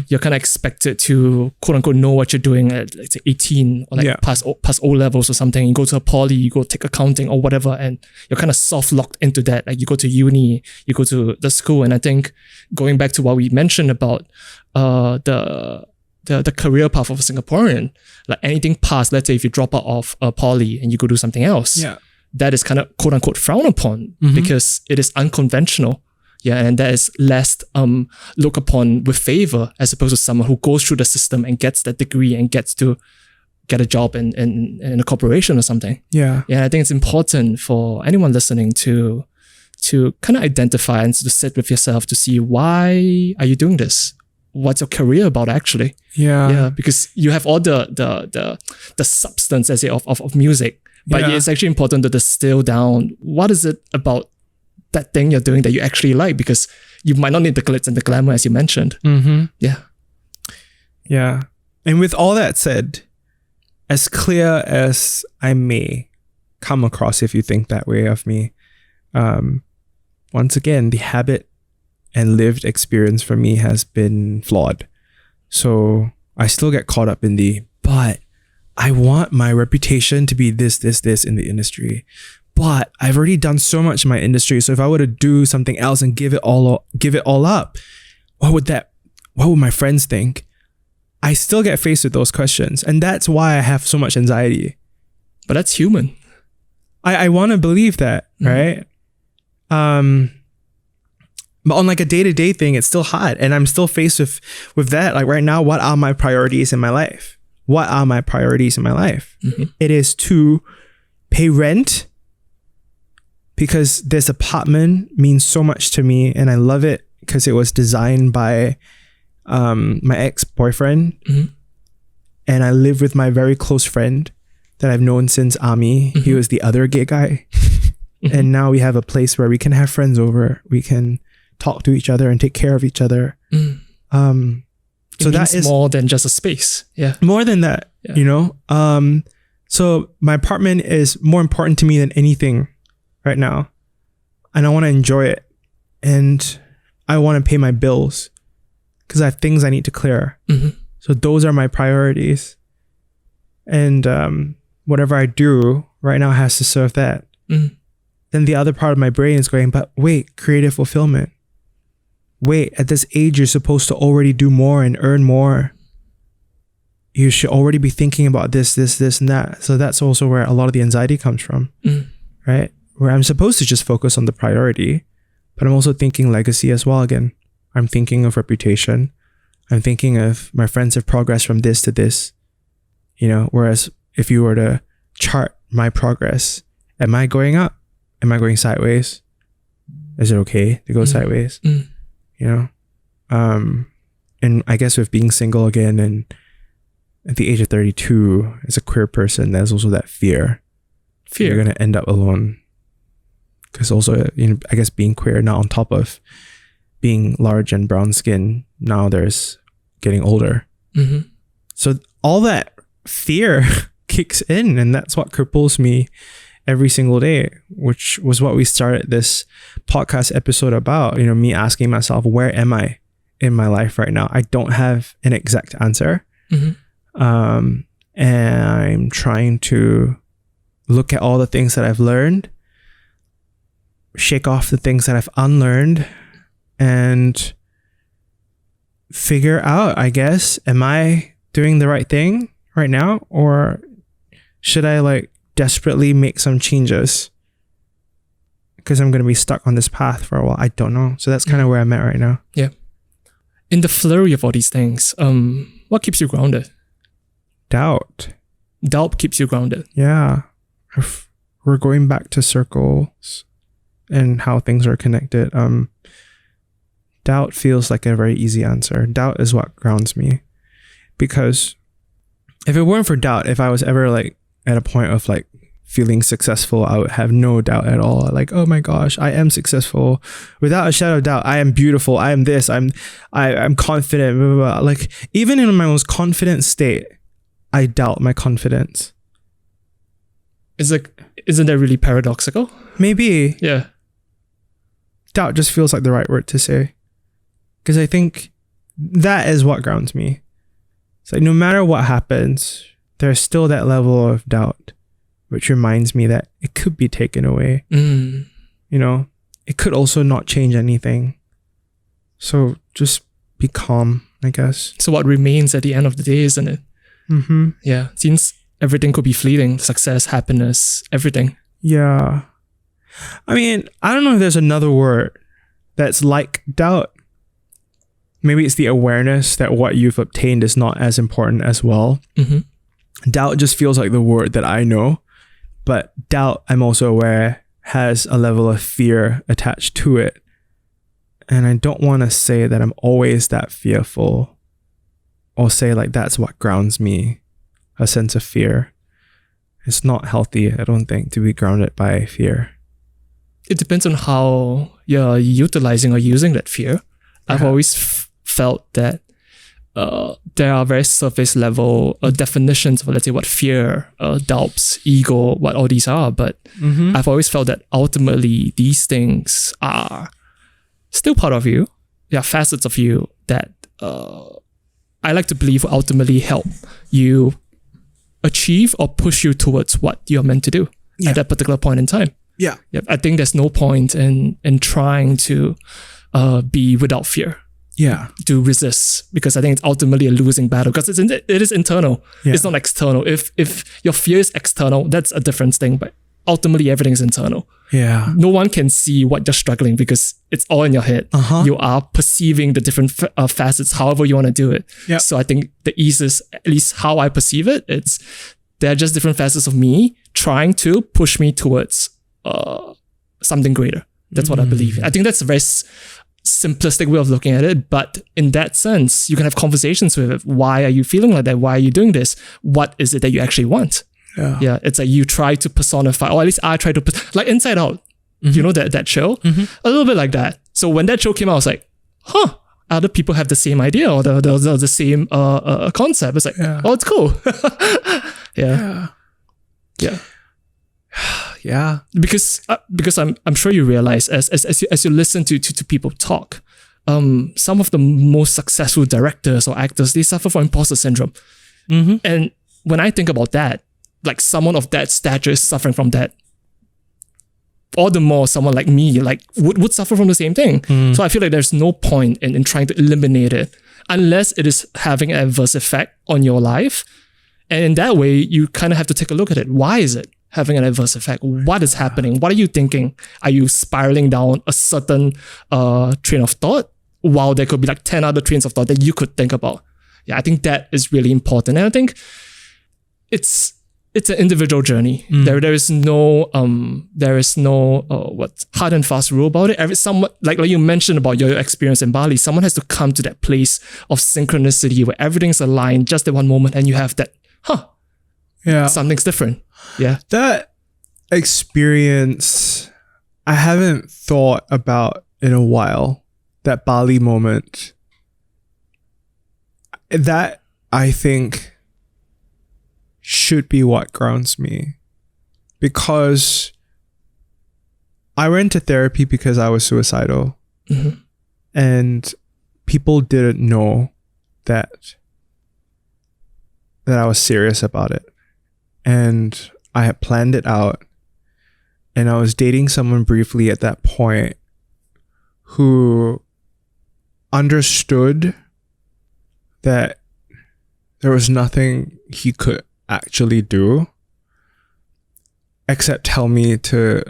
Speaker 1: you're kind of expected to quote unquote know what you're doing at let's say 18 or like past O levels or something. You go to a poly, you go take accounting or whatever, and you're kind of soft locked into that. Like you go to uni, you go to the school, and I think going back to what we mentioned about the career path of a Singaporean, like anything past, let's say if you drop out of a poly and you go do something else, that is kind of quote unquote frowned upon because it is unconventional. Yeah, and that is less looked upon with favor as opposed to someone who goes through the system and gets that degree and gets to get a job in a corporation or something. Yeah, I think it's important for anyone listening to kind of identify and to sit with yourself to see, why are you doing this? What's your career about actually? Yeah, because you have all the substance, as of music, but it's actually important to distill down what is it about that thing you're doing that you actually like, because you might not need the glitz and the glamour as you mentioned.
Speaker 2: Yeah. And with all that said, as clear as I may come across if you think that way of me, once again, the habit and lived experience for me has been flawed. So I still get caught up in but I want my reputation to be this in the industry. But I've already done so much in my industry. So if I were to do something else and give it all up, what would my friends think? I still get faced with those questions. And that's why I have so much anxiety.
Speaker 1: But that's human.
Speaker 2: I want to believe that, right? But on like a day-to-day thing, it's still hard. And I'm still faced with that. Like right now, what are my priorities in my life? What are my priorities in my life? It is to pay rent, because this apartment means so much to me and I love it because it was designed by my ex-boyfriend. And I live with my very close friend that I've known since army. He was the other gay guy. And now we have a place where we can have friends over. We can talk to each other and take care of each other. So that is
Speaker 1: more than just a space. Yeah.
Speaker 2: More than that, you know? So my apartment is more important to me than anything right now. And I want to enjoy it. And I want to pay my bills because I have things I need to clear. So those are my priorities. And whatever I do right now has to serve that. Then the other part of my brain is going, but wait, creative fulfillment. Wait, at this age, you're supposed to already do more and earn more. You should already be thinking about this, and that. So that's also where a lot of the anxiety comes from, right? Where I'm supposed to just focus on the priority, but I'm also thinking legacy as well again. I'm thinking of reputation. I'm thinking of my friends have progressed from this to this, you know, whereas if you were to chart my progress, am I going up? Am I going sideways? Is it okay to go sideways? You know? And I guess with being single again and at the age of 32 as a queer person, there's also that fear. You're going to end up alone. Because also, you know, I guess being queer now on top of being large and brown skin, now there's getting older. So all that fear kicks in, and that's what cripples me every single day, which was what we started this podcast episode about. You know, me asking myself, where am I in my life right now? I don't have an exact answer. And I'm trying to look at all the things that I've learned, shake off the things that I've unlearned, and figure out, I guess, am I doing the right thing right now? Or should I like desperately make some changes because I'm going to be stuck on this path for a while? I don't know. So that's kind of where I'm at right now.
Speaker 1: Yeah. In the flurry of all these things, what keeps you grounded?
Speaker 2: Doubt.
Speaker 1: Doubt keeps you grounded.
Speaker 2: Yeah. If we're going back to circles and how things are connected. Doubt feels like a very easy answer. Doubt is what grounds me, because if it weren't for doubt, if I was ever like at a point of like feeling successful, I would have no doubt at all. Like, oh my gosh, I am successful. Without a shadow of doubt, I am beautiful. I am this. I'm confident. Blah, blah, blah. Like even in my most confident state, I doubt my confidence.
Speaker 1: Isn't that really paradoxical?
Speaker 2: Maybe.
Speaker 1: Yeah.
Speaker 2: Doubt just feels like the right word to say. Because I think that is what grounds me. It's like no matter what happens, there's still that level of doubt, which reminds me that it could be taken away. You know, it could also not change anything. So just be calm, I guess.
Speaker 1: So what remains at the end of the day, isn't it? Yeah. Since everything could be fleeting, success, happiness, everything.
Speaker 2: Yeah. I mean, I don't know if there's another word that's like doubt. Maybe it's the awareness that what you've obtained is not as important as well. Doubt just feels like the word that I know, but doubt, I'm also aware, has a level of fear attached to it. And I don't want to say that I'm always that fearful, or say like that's what grounds me, a sense of fear. It's not healthy, I don't think, to be grounded by fear.
Speaker 1: It depends on how you're utilizing or using that fear. I've always felt that there are very surface level definitions of, let's say, what fear, doubts, ego, what all these are. But I've always felt that ultimately these things are still part of you. They are facets of you that I like to believe will ultimately help you achieve or push you towards what you're meant to do at that particular point in time. I think there's no point in trying to be without fear. to resist, because I think it's ultimately a losing battle, because it is internal.
Speaker 2: Yeah.
Speaker 1: It's not external. If your fear is external, that's a different thing, but ultimately everything is internal.
Speaker 2: Yeah.
Speaker 1: No one can see what you're struggling because it's all in your head. You are perceiving the different facets however you want to do it.
Speaker 2: Yep.
Speaker 1: So I think the easiest, at least how I perceive it, they're just different facets of me trying to push me towards something greater. That's what I believe. I think that's a very simplistic way of looking at it, but in that sense, you can have conversations with it. Why are you feeling like that? Why are you doing this? What is it that you actually want? Yeah, it's like you try to personify, or at least I try to, like Inside Out, you know that show? A little bit like that. So when that show came out, I was like, other people have the same idea or the same concept. It's like, oh, it's cool. Yeah. Because I'm sure you realize as you listen to people talk, some of the most successful directors or actors, they suffer from imposter syndrome. And when I think about that, like someone of that stature is suffering from that. All the more someone like me would suffer from the same thing. So I feel like there's no point in trying to eliminate it unless it is having an adverse effect on your life. And in that way, you kind of have to take a look at it. Why is it having an adverse effect? What is happening? What are you thinking? Are you spiraling down a certain train of thought while there could be like 10 other trains of thought that you could think about? Yeah, I think that is really important. And I think it's an individual journey. There is no hard and fast rule about it. Someone like you mentioned about your experience in Bali, someone has to come to that place of synchronicity where everything's aligned just at one moment, and you have that, something's different. Yeah,
Speaker 2: that experience I haven't thought about in a while. That Bali moment, that I think should be what grounds me, because I went to therapy because I was suicidal, and people didn't know that I was serious about it, and I had planned it out, and I was dating someone briefly at that point who understood that there was nothing he could actually do except tell me to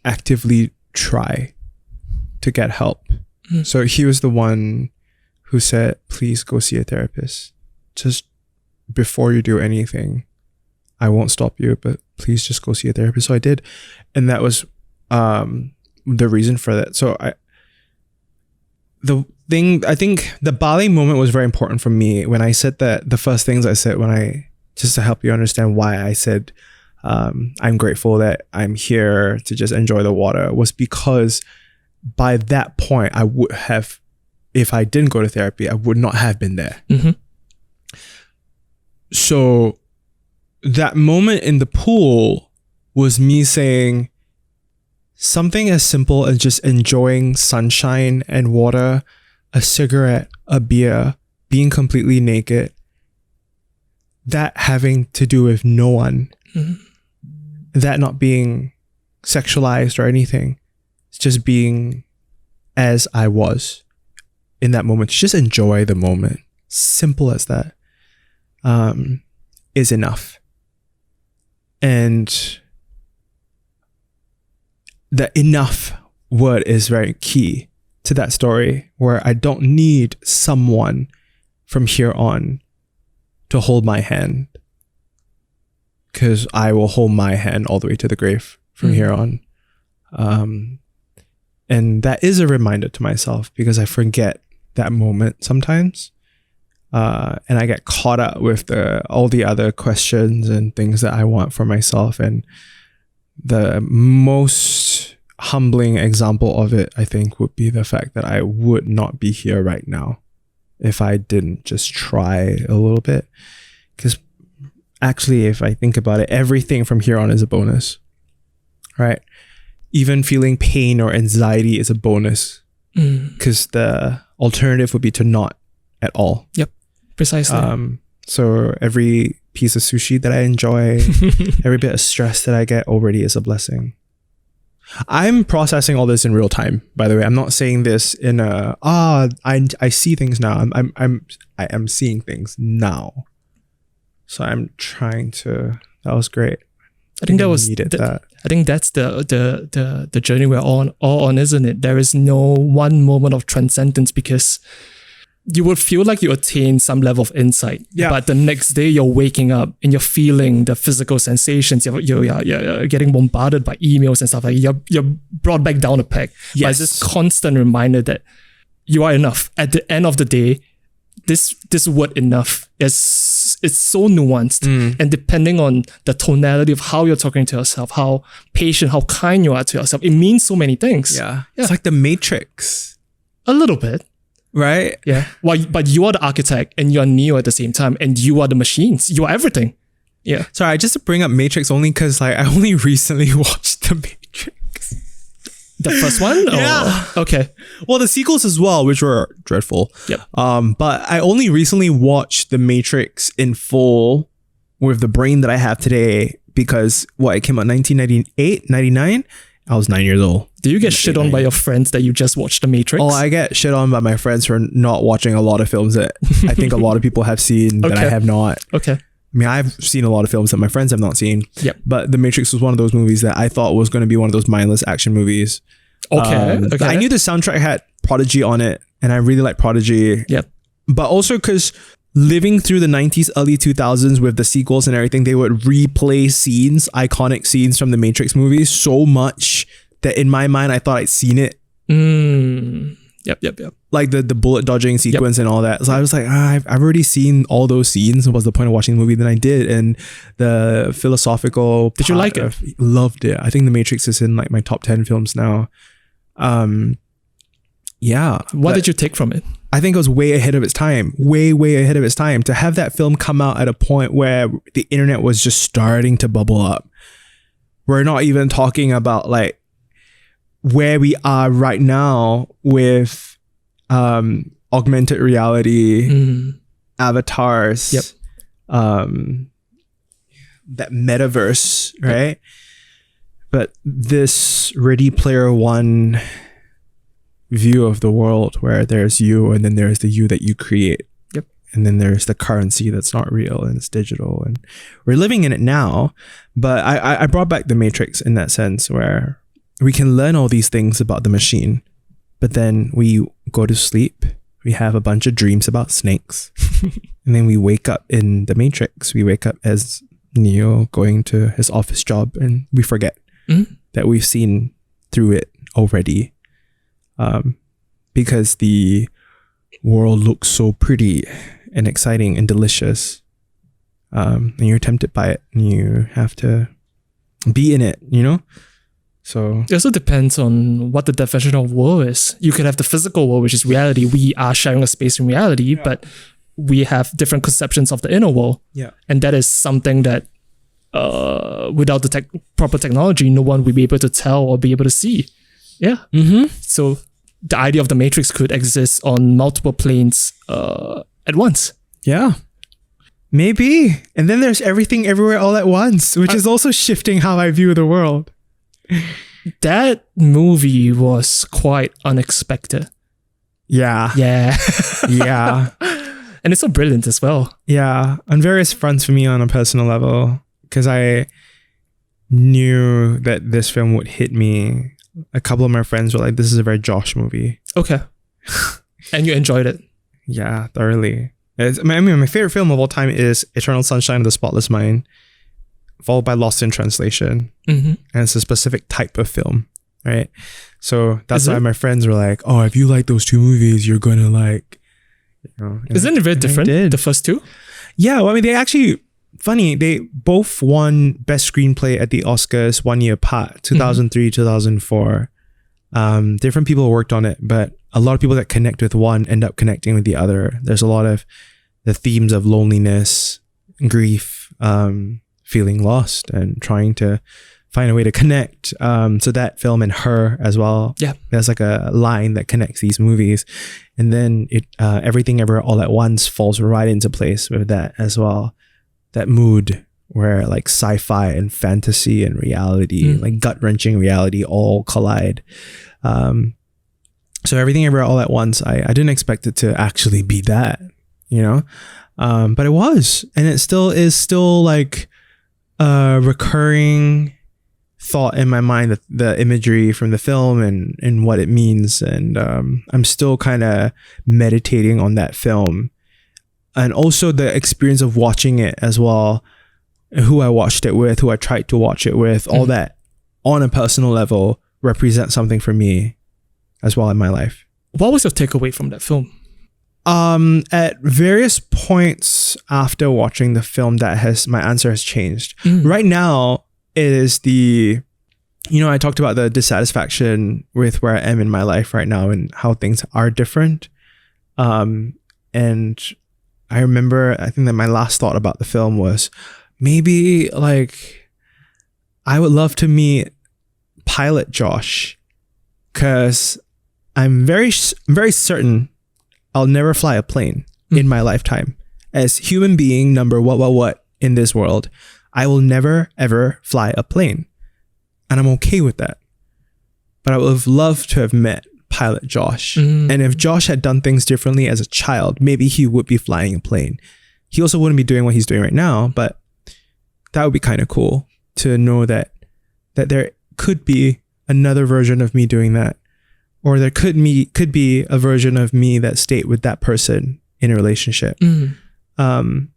Speaker 2: actively try to get help. So he was the one who said, please go see a therapist. Just before you do anything, I won't stop you, but please just go see a therapist. So I did. And that was the reason for that. So I think the Bali moment was very important for me. When I said that, the first things I said just to help you understand why I said I'm grateful that I'm here to just enjoy the water, was because by that point I would have, if I didn't go to therapy, I would not have been there. So that moment in the pool was me saying something as simple as just enjoying sunshine and water, a cigarette, a beer, being completely naked, that having to do with no one, that not being sexualized or anything. It's just being as I was in that moment. Just enjoy the moment. Simple as that, is enough. And the enough word is very key to that story, where I don't need someone from here on to hold my hand, because I will hold my hand all the way to the grave from here on. And that is a reminder to myself, because I forget that moment sometimes. And I get caught up with all the other questions and things that I want for myself. And the most humbling example of it, I think, would be the fact that I would not be here right now if I didn't just try a little bit. Because actually, if I think about it, everything from here on is a bonus, right? Even feeling pain or anxiety is a bonus, because the alternative would be to not at all.
Speaker 1: Yep, precisely.
Speaker 2: So every piece of sushi that I enjoy, every bit of stress that I get already is a blessing. I'm processing all this in real time, by the way. I'm not saying this in I see things now. I am seeing things now. So I'm trying to. That was great.
Speaker 1: I think I think that's the journey we're all on, isn't it? There is no one moment of transcendence, because you would feel like you attain some level of insight, but the next day you're waking up and you're feeling the physical sensations. You're getting bombarded by emails and stuff like that. You're brought back down a peg. Yes. But it's this constant reminder that you are enough. At the end of the day, this word enough is it's so nuanced, and depending on the tonality of how you're talking to yourself, how patient, how kind you are to yourself, it means so many things.
Speaker 2: Yeah. It's like the Matrix.
Speaker 1: A little bit.
Speaker 2: Right?
Speaker 1: Yeah. Well, but you are the architect and you're Neo at the same time, and you are the machines. You are everything. Yeah.
Speaker 2: Sorry, just to bring up Matrix only because I only recently watched the Matrix.
Speaker 1: The first one?
Speaker 2: Yeah.
Speaker 1: Okay.
Speaker 2: Well, the sequels as well, which were dreadful.
Speaker 1: Yep.
Speaker 2: But I only recently watched The Matrix in full with the brain that I have today because it came out 1998, 99? I was 9 years old.
Speaker 1: Do you get shit on by your friends that you just watched The Matrix?
Speaker 2: Oh, I get shit on by my friends for not watching a lot of films that I think a lot of people have seen that I have not.
Speaker 1: Okay.
Speaker 2: I mean, I've seen a lot of films that my friends have not seen.
Speaker 1: Yep.
Speaker 2: But The Matrix was one of those movies that I thought was going to be one of those mindless action movies.
Speaker 1: Okay.
Speaker 2: I knew the soundtrack had Prodigy on it, and I really like Prodigy.
Speaker 1: Yep.
Speaker 2: But also because living through the 90s, early 2000s with the sequels and everything, they would replay scenes, iconic scenes from the Matrix movies so much that in my mind, I thought I'd seen it.
Speaker 1: Yep.
Speaker 2: Like the bullet dodging sequence and all that. So I was like, I've already seen all those scenes. What's the point of watching the movie? Then I did. And the philosophical...
Speaker 1: Did you like it?
Speaker 2: Loved it. I think The Matrix is in like my top 10 films now. Yeah.
Speaker 1: What did you take from it?
Speaker 2: I think it was way ahead of its time. Way ahead of its time. To have that film come out at a point where the internet was just starting to bubble up. We're not even talking about like where we are right now with augmented reality, avatars, that metaverse, right? But this Ready Player One view of the world where there's you and then there's the you that you create.
Speaker 1: Yep.
Speaker 2: And then there's the currency that's not real and it's digital, and we're living in it now. But I brought back The Matrix in that sense where we can learn all these things about the machine, but then we go to sleep, we have a bunch of dreams about snakes, and then we wake up in the Matrix. We wake up as Neo going to his office job, and we forget that we've seen through it already. Because the world looks so pretty and exciting and delicious. And you're tempted by it, and you have to be in it, you know? So
Speaker 1: it also depends on what the definition of world is. You could have the physical world, which is reality. We are sharing a space in reality, but we have different conceptions of the inner world.
Speaker 2: Yeah.
Speaker 1: And that is something that without the proper technology, no one will be able to tell or be able to see. Yeah. So the idea of the Matrix could exist on multiple planes at once.
Speaker 2: Yeah. Maybe. And then there's everything everywhere all at once, which is also shifting how I view the world.
Speaker 1: That movie was quite unexpected.
Speaker 2: Yeah.
Speaker 1: Yeah.
Speaker 2: Yeah.
Speaker 1: And it's so brilliant as well.
Speaker 2: Yeah. On various fronts for me on a personal level, because I knew that this film would hit me. A couple of my friends were like, this is a very Josh movie.
Speaker 1: Okay. And you enjoyed it?
Speaker 2: Yeah, thoroughly. My favorite film of all time is Eternal Sunshine of the Spotless Mind, followed by Lost in Translation. And it's a specific type of film, right? So that's why my friends were like, oh, if you like those two movies, you're going to like... You know,
Speaker 1: isn't it very different, the first two?
Speaker 2: Yeah, well, I mean, they actually... Funny, they both won Best Screenplay at the Oscars 1 year apart, 2003, 2004. Different people worked on it, but a lot of people that connect with one end up connecting with the other. There's a lot of the themes of loneliness, grief, feeling lost, and trying to find a way to connect. So that film and Her as well.
Speaker 1: Yeah.
Speaker 2: There's like a line that connects these movies. And then Everything Everywhere All at Once falls right into place with that as well. That mood where like sci-fi and fantasy and reality, like gut-wrenching reality all collide. So Everything Everywhere All at Once, I didn't expect it to actually be that, you know? But it was, and it still is like a recurring thought in my mind, the imagery from the film and what it means. And I'm still kind of meditating on that film. And also the experience of watching it as well, who I watched it with, who I tried to watch it with, all that on a personal level represents something for me as well in my life.
Speaker 1: What was your takeaway from that film?
Speaker 2: At various points after watching the film, my answer has changed. Right now, it is I talked about the dissatisfaction with where I am in my life right now and how things are different. And I remember, I think that my last thought about the film was maybe like I would love to meet Pilot Josh, because I'm very certain I'll never fly a plane in my lifetime. As human being number what in this world, I will never ever fly a plane. And I'm okay with that. But I would have loved to have met Pilot Josh. And if Josh had done things differently as a child, maybe he would be flying a plane. He also wouldn't be doing what he's doing right now, but that would be kind of cool to know that there could be another version of me doing that. Or there could be a version of me that stayed with that person in a relationship. And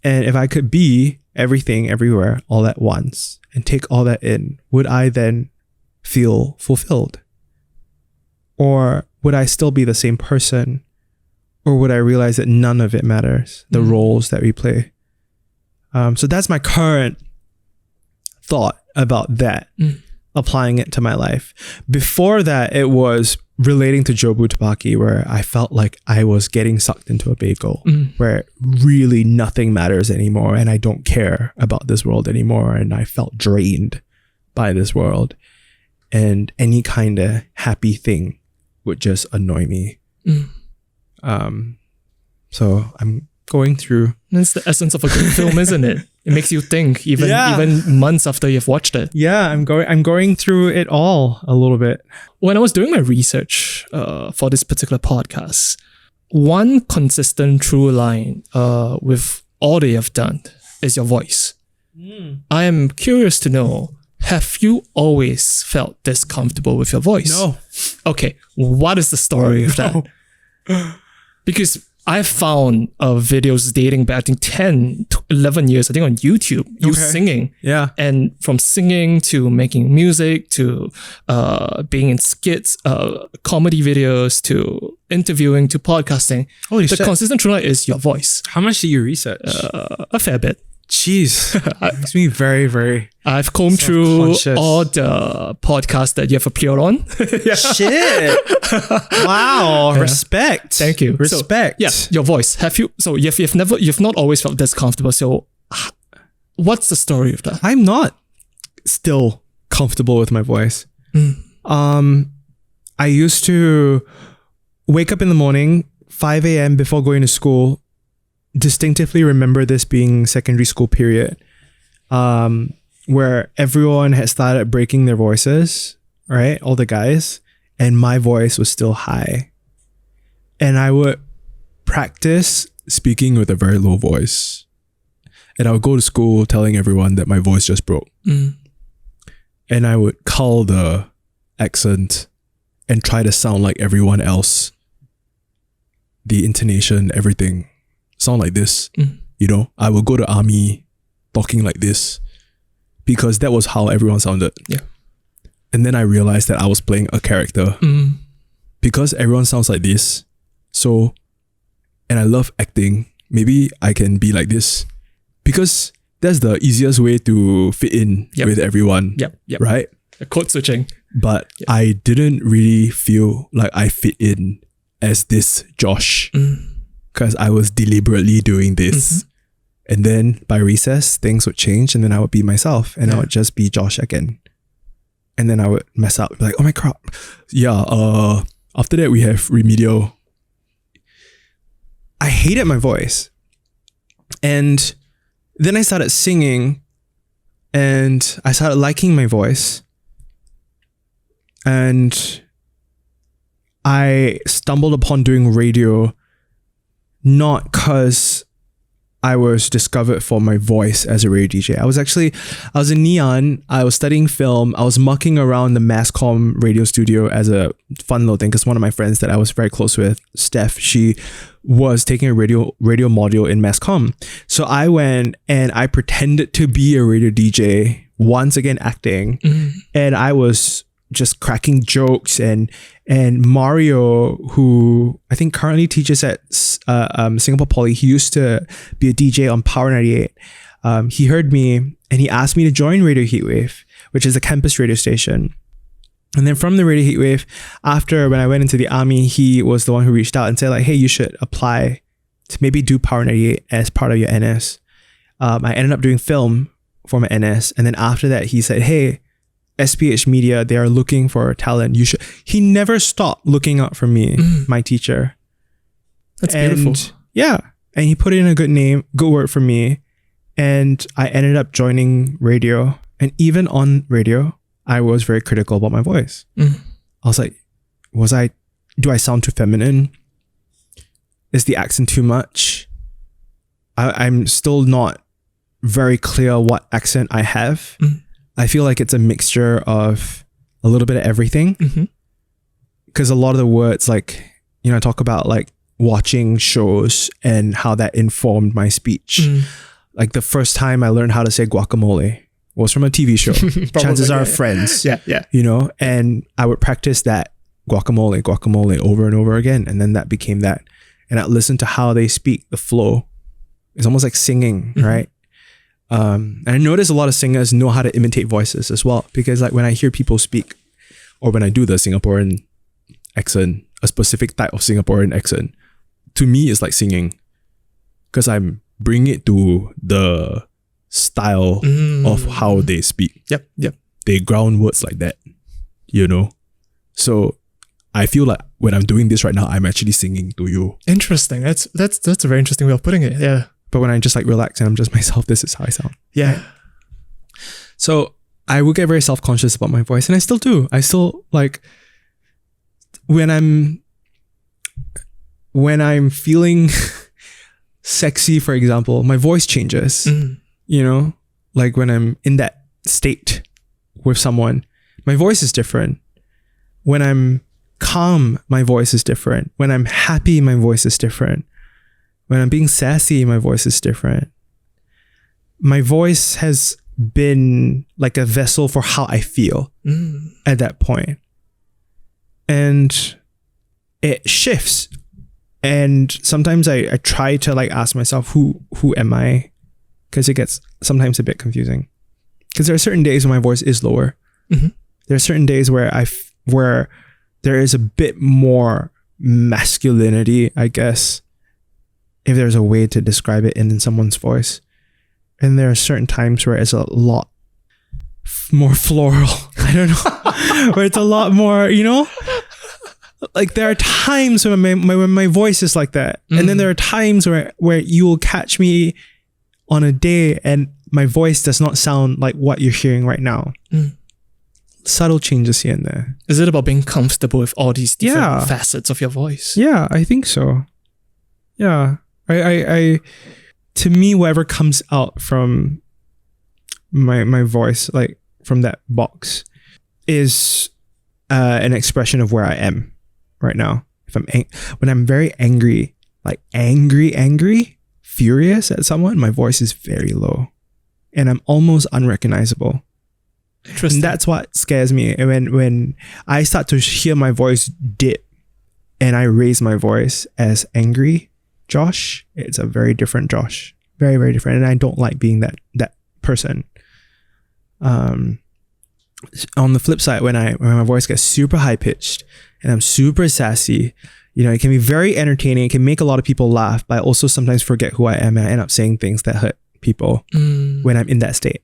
Speaker 2: if I could be everything, everywhere, all at once, and take all that in, would I then feel fulfilled? Or would I still be the same person? Or would I realize that none of it matters, the roles that we play? So that's my current thought about that. Applying it to my life. Before that, it was relating to Jobu Tupaki, where I felt like I was getting sucked into a bagel, where really nothing matters anymore, and I don't care about this world anymore, and I felt drained by this world, and any kind of happy thing would just annoy me. So I'm going through.
Speaker 1: That's the essence of a good film, isn't it? It makes you think, even months after you've watched it.
Speaker 2: Yeah, I'm going through it all a little bit.
Speaker 1: When I was doing my research for this particular podcast, one consistent through line with all they have done is your voice. I am curious to know, have you always felt this comfortable with your voice?
Speaker 2: No.
Speaker 1: Okay, what is the story of that? Because I found videos dating back, I think 10 to 11 years, I think on YouTube, you singing.
Speaker 2: Yeah.
Speaker 1: And from singing to making music to being in skits, comedy videos to interviewing to podcasting.
Speaker 2: Holy shit.
Speaker 1: The consistent through line is your voice.
Speaker 2: How much do you research?
Speaker 1: A fair bit.
Speaker 2: Jeez. Makes me very, very
Speaker 1: I've combed through all the podcasts that you have appeared on.
Speaker 2: Shit. Wow. Yeah. Respect.
Speaker 1: Thank you.
Speaker 2: Respect.
Speaker 1: So, your voice. Have you? So you've not always felt this comfortable. So, what's the story of that?
Speaker 2: I'm not still comfortable with my voice. I used to wake up in the morning, 5 a.m. before going to school. Distinctively remember this being secondary school period, where everyone had started breaking their voices, right? All the guys, and my voice was still high. And I would practice speaking with a very low voice. And I would go to school telling everyone that my voice just broke. And I would cull the accent and try to sound like everyone else. The intonation, everything. Sound like this, you know. I would go to army talking like this because that was how everyone sounded.
Speaker 1: Yeah.
Speaker 2: And then I realized that I was playing a character because everyone sounds like this. So, and I love acting. Maybe I can be like this because that's the easiest way to fit in with everyone.
Speaker 1: Yep.
Speaker 2: Right?
Speaker 1: The code switching.
Speaker 2: But I didn't really feel like I fit in as this Josh. Because I was deliberately doing this. And then by recess, things would change and then I would be myself and I would just be Josh again. And then I would mess up, be like, oh my crap. Yeah, after that we have remedial. I hated my voice. And then I started singing and I started liking my voice. And I stumbled upon doing radio not because I was discovered for my voice as a radio DJ. I was in Neon. I was studying film. I was mucking around the Masscom radio studio as a fun little thing because one of my friends that I was very close with, Steph, she was taking a radio module in Masscom. So I went and I pretended to be a radio DJ, once again acting, and I was just cracking jokes and Mario, who I think currently teaches at Singapore Poly, he used to be a DJ on Power 98. He heard me and he asked me to join Radio Heatwave, which is a campus radio station. And then from the Radio Heatwave, after when I went into the army, he was the one who reached out and said like, hey, you should apply to maybe do Power 98 as part of your NS. I ended up doing film for my NS. And then after that, he said, hey, SPH Media, they are looking for talent. You should. He never stopped looking out for me, my teacher.
Speaker 1: That's beautiful.
Speaker 2: Yeah. And he put in a good word for me. And I ended up joining radio. And even on radio, I was very critical about my voice. I was like, do I sound too feminine? Is the accent too much? I'm still not very clear what accent I have. I feel like it's a mixture of a little bit of everything. Because a lot of the words, like, you know, I talk about like watching shows and how that informed my speech. Like the first time I learned how to say guacamole was from a TV show. Chances are Friends.
Speaker 1: Yeah.
Speaker 2: You know, and I would practice that guacamole over and over again. And then that became that. And I'd listen to how they speak, the flow. It's almost like singing, right? And I notice a lot of singers know how to imitate voices as well, because like when I hear people speak or when I do the Singaporean accent, a specific type of Singaporean accent, to me it's like singing because I'm bringing it to the style of how they speak.
Speaker 1: Yep.
Speaker 2: They ground words like that, you know? So I feel like when I'm doing this right now, I'm actually singing to you.
Speaker 1: Interesting. That's a very interesting way of putting it. Yeah.
Speaker 2: But when I just like relax and I'm just myself, this is how I sound.
Speaker 1: Yeah.
Speaker 2: So I would get very self-conscious about my voice, and I still do. I still like when I'm feeling sexy, for example, my voice changes. You know, like when I'm in that state with someone, my voice is different. When I'm calm, my voice is different. When I'm happy, my voice is different. When I'm being sassy, my voice is different. My voice has been like a vessel for how I feel at that point. And it shifts. And sometimes I try to like ask myself, who am I? Because it gets sometimes a bit confusing. Because there are certain days when my voice is lower. There are certain days where where there is a bit more masculinity, I guess, if there's a way to describe it in someone's voice. And there are certain times where it's a lot more floral. I don't know. Where it's a lot more, you know? Like there are times when my voice is like that. And then there are times where you will catch me on a day and my voice does not sound like what you're hearing right now. Subtle changes here and there.
Speaker 1: Is it about being comfortable with all these different facets of your voice?
Speaker 2: Yeah, I think so. Yeah. I to me, whatever comes out from my voice, like from that box, is an expression of where I am right now. If when I'm very angry, like angry, furious at someone, my voice is very low, and I'm almost unrecognizable.
Speaker 1: Interesting.
Speaker 2: And that's what scares me. And when I start to hear my voice dip, and I raise my voice as angry Josh, it's a very different Josh. Very, very different. And I don't like being that person. On the flip side, when my voice gets super high pitched and I'm super sassy, you know, it can be very entertaining. It can make a lot of people laugh, but I also sometimes forget who I am and I end up saying things that hurt people when I'm in that state.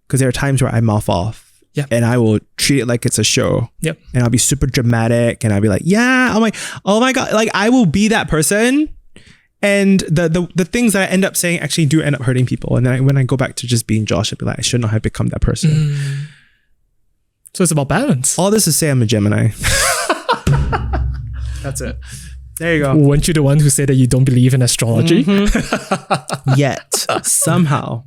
Speaker 2: Because there are times where I mouth off. And I will treat it like it's a show. And I'll be super dramatic and I'll be like, yeah, I'm like, oh my God. Like I will be that person. And the things that I end up saying actually do end up hurting people. And then when I go back to just being Josh, I'd be like, I should not have become that person.
Speaker 1: So it's about balance.
Speaker 2: All this to say I'm a Gemini.
Speaker 1: That's it.
Speaker 2: There you go.
Speaker 1: Weren't you the one who said that you don't believe in astrology?
Speaker 2: Yet, somehow,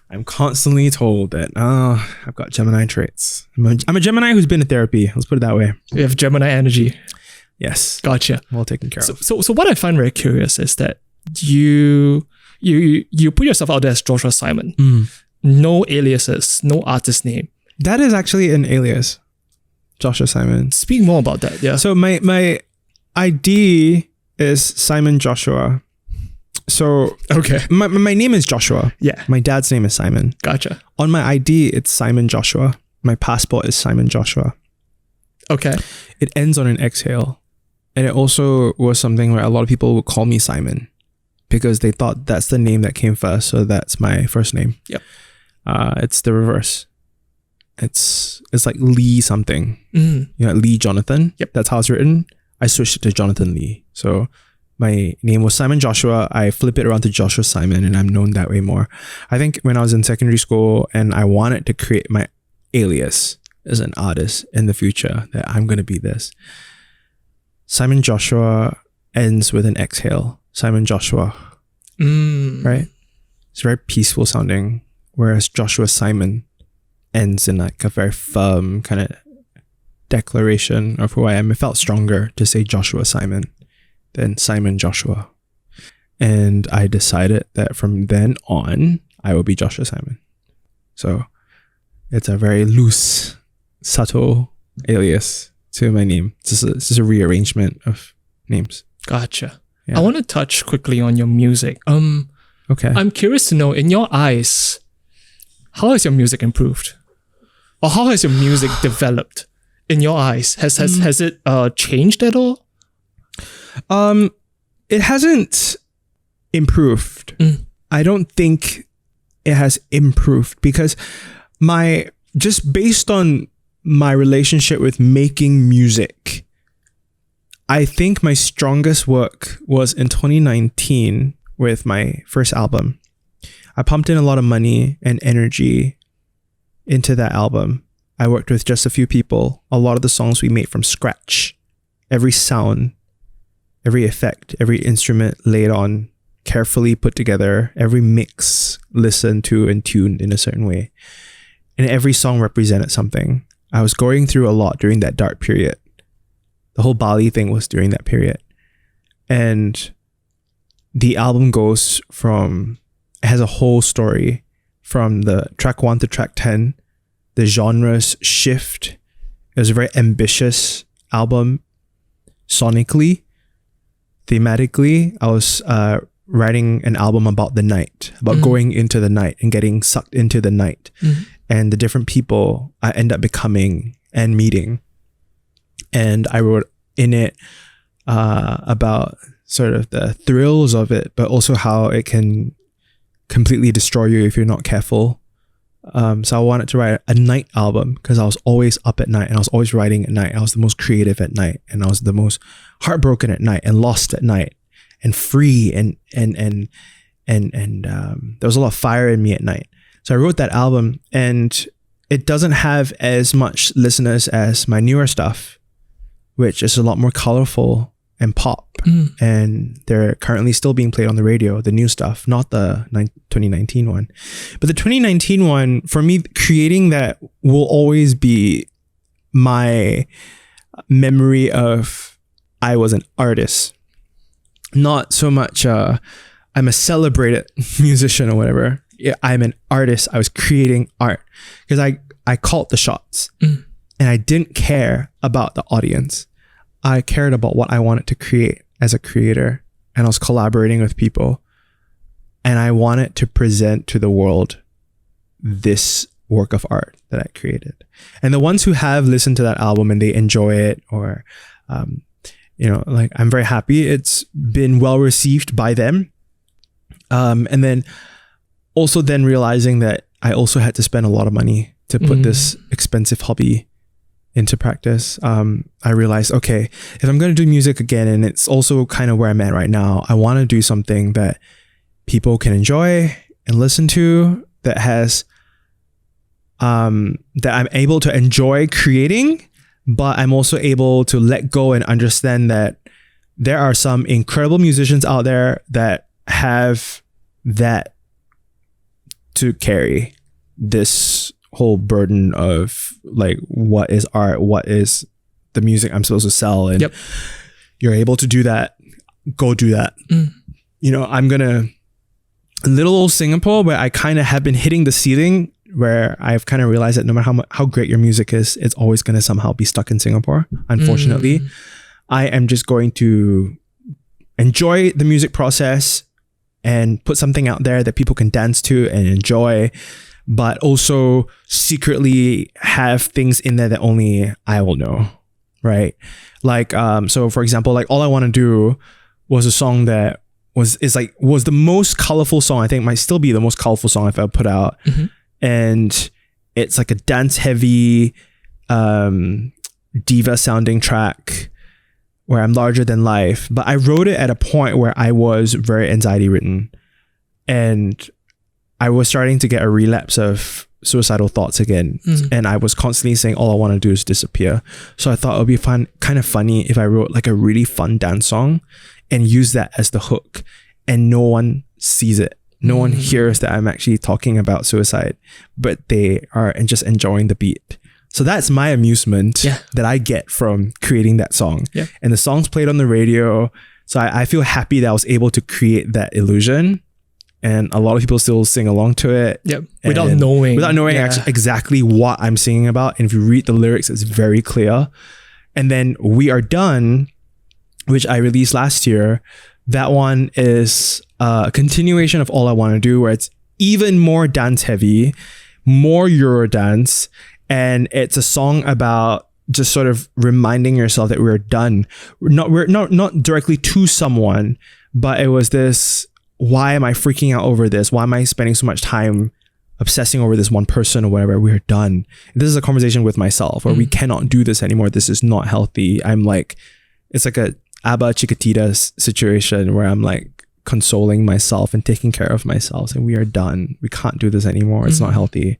Speaker 2: I'm constantly told that, I've got Gemini traits. I'm a Gemini who's been to therapy. Let's put it that way.
Speaker 1: You have Gemini energy.
Speaker 2: Yes.
Speaker 1: Gotcha.
Speaker 2: Well taken care of.
Speaker 1: So what I find very curious is that you put yourself out there as Joshua Simon. No aliases, no artist name.
Speaker 2: That is actually an alias. Joshua Simon.
Speaker 1: Speak more about that. Yeah.
Speaker 2: So my ID is Simon Joshua. So
Speaker 1: okay.
Speaker 2: My name is Joshua.
Speaker 1: Yeah.
Speaker 2: My dad's name is Simon.
Speaker 1: Gotcha.
Speaker 2: On my ID, it's Simon Joshua. My passport is Simon Joshua.
Speaker 1: Okay.
Speaker 2: It ends on an exhale. And it also was something where a lot of people would call me Simon because they thought that's the name that came first. So that's my first name.
Speaker 1: Yep.
Speaker 2: It's the reverse. It's like Lee something. You know, Lee Jonathan.
Speaker 1: Yep.
Speaker 2: That's how it's written. I switched it to Jonathan Lee. So my name was Simon Joshua. I flip it around to Joshua Simon and I'm known that way more. I think when I was in secondary school and I wanted to create my alias as an artist in the future, that I'm going to be this. Simon Joshua ends with an exhale. Simon Joshua. Right? It's very peaceful sounding. Whereas Joshua Simon ends in like a very firm kind of declaration of who I am. It felt stronger to say Joshua Simon than Simon Joshua. And I decided that from then on, I will be Joshua Simon. So it's a very loose, subtle alias to my name. It's just a rearrangement of names.
Speaker 1: Gotcha.
Speaker 2: Yeah.
Speaker 1: I want to touch quickly on your music.
Speaker 2: Okay.
Speaker 1: I'm curious to know, in your eyes, how has your music improved? Or how has your music developed in your eyes? Has it changed at all?
Speaker 2: It hasn't improved. I don't think it has improved because just based on my relationship with making music, I think my strongest work was in 2019 with my first album. I pumped in a lot of money and energy into that album. I worked with just a few people. A lot of the songs we made from scratch. Every sound, every effect, every instrument laid on, carefully put together, every mix listened to and tuned in a certain way. And every song represented something. I was going through a lot during that dark period. The whole Bali thing was during that period. And the album goes from, it has a whole story from the track 1 to track 10. The genres shift. It was a very ambitious album sonically, thematically. I was writing an album about the night, about going into the night and getting sucked into the night and the different people I end up becoming and meeting. And I wrote in it about sort of the thrills of it, but also how it can completely destroy you if you're not careful. So I wanted to write a night album because I was always up at night and I was always writing at night. I was the most creative at night and I was the most heartbroken at night and lost at night and free and there was a lot of fire in me at night. So I wrote that album and it doesn't have as much listeners as my newer stuff, which is a lot more colorful and pop. And they're currently still being played on the radio, the new stuff, not the 2019 one. But the 2019 one, for me, creating that will always be my memory of I was an artist. Not so much I'm a celebrated musician or whatever. Yeah, I'm an artist. I was creating art because I called the shots and I didn't care about the audience. I cared about what I wanted to create as a creator, and I was collaborating with people, and I wanted to present to the world this work of art that I created. And the ones who have listened to that album and they enjoy it, or like, I'm very happy it's been well received by them. And then also then realizing that I also had to spend a lot of money to put this expensive hobby into practice, I realized, okay, if I'm going to do music again, and it's also kind of where I'm at right now, I want to do something that people can enjoy and listen to, that has, that I'm able to enjoy creating, but I'm also able to let go and understand that there are some incredible musicians out there that have that to carry this whole burden of like, what is art, what is the music I'm supposed to sell, and you're able to do that, go do that. You know, I'm gonna little old Singapore, where I kind of have been hitting the ceiling, where I've kind of realized that no matter how great your music is, it's always going to somehow be stuck in Singapore, unfortunately. I am just going to enjoy the music process and put something out there that people can dance to and enjoy, but also secretly have things in there that only I will know, right? Like, so for example, like All I Want to Do was a song that was the most colorful song. I think might still be the most colorful song I've ever put out. And it's like a dance heavy, diva sounding track where I'm larger than life. But I wrote it at a point where I was very anxiety ridden, and I was starting to get a relapse of suicidal thoughts again. And I was constantly saying, all I want to do is disappear. So I thought it would be kind of funny if I wrote like a really fun dance song and use that as the hook, and no one sees it. No one hears that I'm actually talking about suicide, but they are just enjoying the beat. So that's my amusement that I get from creating that song. And the song's played on the radio. So I feel happy that I was able to create that illusion. And a lot of people still sing along to it.
Speaker 1: Without knowing
Speaker 2: exactly what I'm singing about. And if you read the lyrics, it's very clear. And then We Are Done, which I released last year, that one is a continuation of All I Want to Do, where it's even more dance heavy, more Eurodance, and it's a song about just sort of reminding yourself that we're done. We're not directly to someone, but it was this, why am I freaking out over this? Why am I spending so much time obsessing over this one person or whatever? We're done. This is a conversation with myself where we cannot do this anymore. This is not healthy. I'm like, it's like a ABBA Chiquititas situation where I'm like consoling myself and taking care of myself, and we are done. We can't do this anymore. It's not healthy.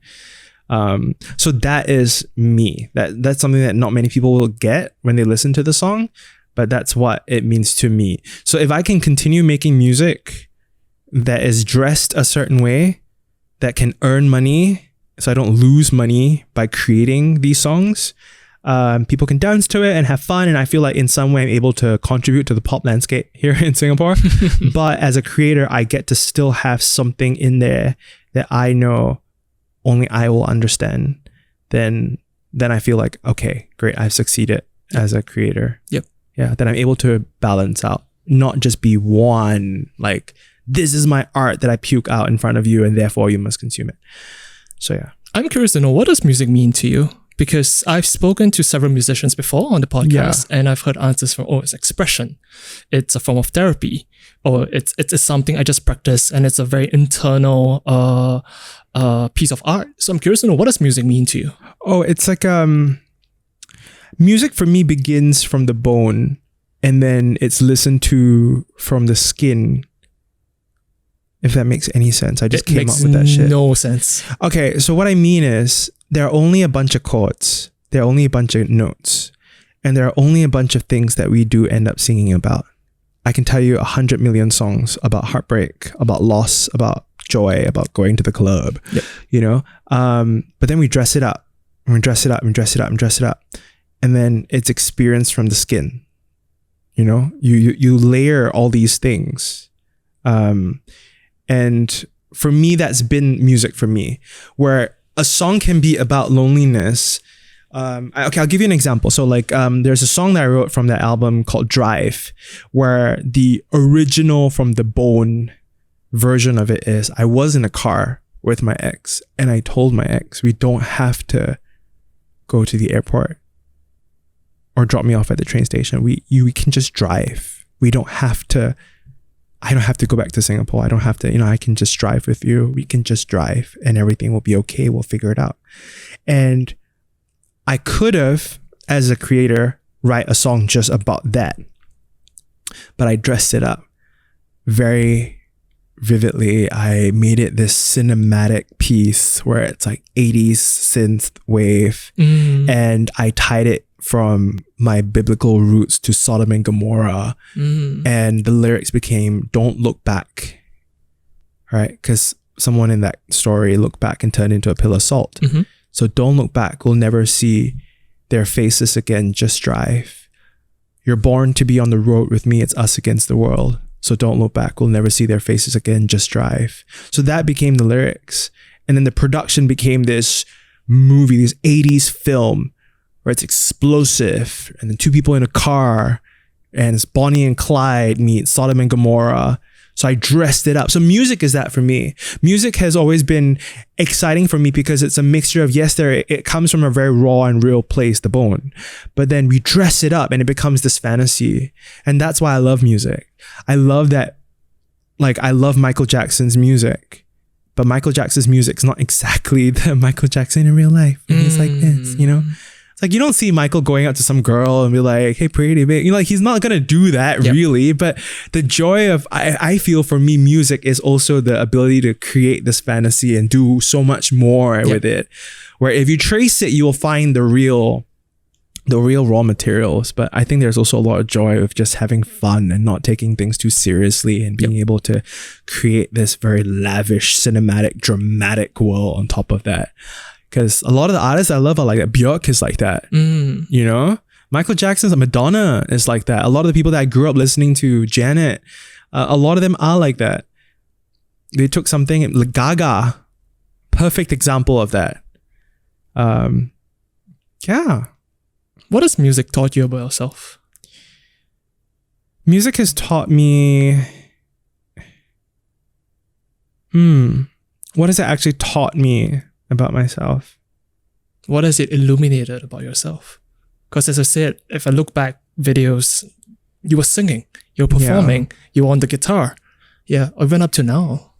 Speaker 2: So that is me. That's something that not many people will get when they listen to the song, but that's what it means to me. So if I can continue making music that is dressed a certain way, that can earn money, so I don't lose money by creating these songs, people can dance to it and have fun, and I feel like in some way I'm able to contribute to the pop landscape here in Singapore. But as a creator, I get to still have something in there that I know only I will understand. Then I feel like, okay, great, I've succeeded as a creator. Yeah, then I'm able to balance out, not just be one, like, this is my art that I puke out in front of you and therefore you must consume it. So yeah.
Speaker 1: I'm curious to know, what does music mean to you? Because I've spoken to several musicians before on the podcast, and I've heard answers from, it's expression, it's a form of therapy, or it's something I just practice, and it's a very internal piece of art. So I'm curious to know, what does music mean to you?
Speaker 2: Oh, it's like music for me begins from the bone, and then it's listened to from the skin. If that makes any sense. I just came up with that shit.
Speaker 1: No sense.
Speaker 2: Okay, so what I mean is, there are only a bunch of chords, there are only a bunch of notes, and there are only a bunch of things that we do end up singing about. I can tell you 100 million songs about heartbreak, about loss, about joy, about going to the club, you know? But then we dress it up, and we dress it up, and dress it up, and dress it up. And then it's experienced from the skin. You know, you layer all these things. And for me, that's been music for me, where a song can be about loneliness. Okay, I'll give you an example. So like, there's a song that I wrote from that album called Drive, where the original from the bone version of it is, I was in a car with my ex and I told my ex, we don't have to go to the airport or drop me off at the train station. We can just drive. I don't have to go back to Singapore. I don't have to, I can just drive with you. We can just drive and everything will be okay. We'll figure it out. And I could have as a creator, write a song just about that. But I dressed it up very vividly. I made it this cinematic piece where it's like 80s synth wave, and I tied it from my biblical roots to Sodom and Gomorrah, and the lyrics became "Don't look back," right? Because someone in that story looked back and turned into a pillar of salt. So don't look back. We'll never see their faces again. Just drive. You're born to be on the road with me. It's us against the world. So don't look back. We'll never see their faces again. Just drive. So that became the lyrics. And then the production became this movie, this 80s film where it's explosive. And then two people in a car, and it's Bonnie and Clyde meet Sodom and Gomorrah. So I dressed it up. So music is that for me. Music has always been exciting for me because it's a mixture of, yes, it comes from a very raw and real place, the bone, but then we dress it up and it becomes this fantasy. And that's why I love music. I love that, like, I love Michael Jackson's music, but Michael Jackson's music is not exactly the Michael Jackson in real life. And he's like this, you know? It's like, you don't see Michael going up to some girl and be like, hey, pretty babe. You know, like, he's not going to do that really. But the joy of, I feel for me, music is also the ability to create this fantasy and do so much more with it. Where if you trace it, you will find the real raw materials. But I think there's also a lot of joy of just having fun and not taking things too seriously and being able to create this very lavish, cinematic, dramatic world on top of that. Because a lot of the artists I love are like that. Björk is like that, you know? Michael Jackson's Madonna is like that. A lot of the people that I grew up listening to, Janet, a lot of them are like that. They took something, like Gaga, perfect example of that. Yeah.
Speaker 1: What has music taught you about yourself?
Speaker 2: Music has taught me... What has it actually taught me about myself?
Speaker 1: What has it illuminated about yourself? Because as I said, if I look back videos, you were singing, you were performing, you were on the guitar. Yeah, even up to now.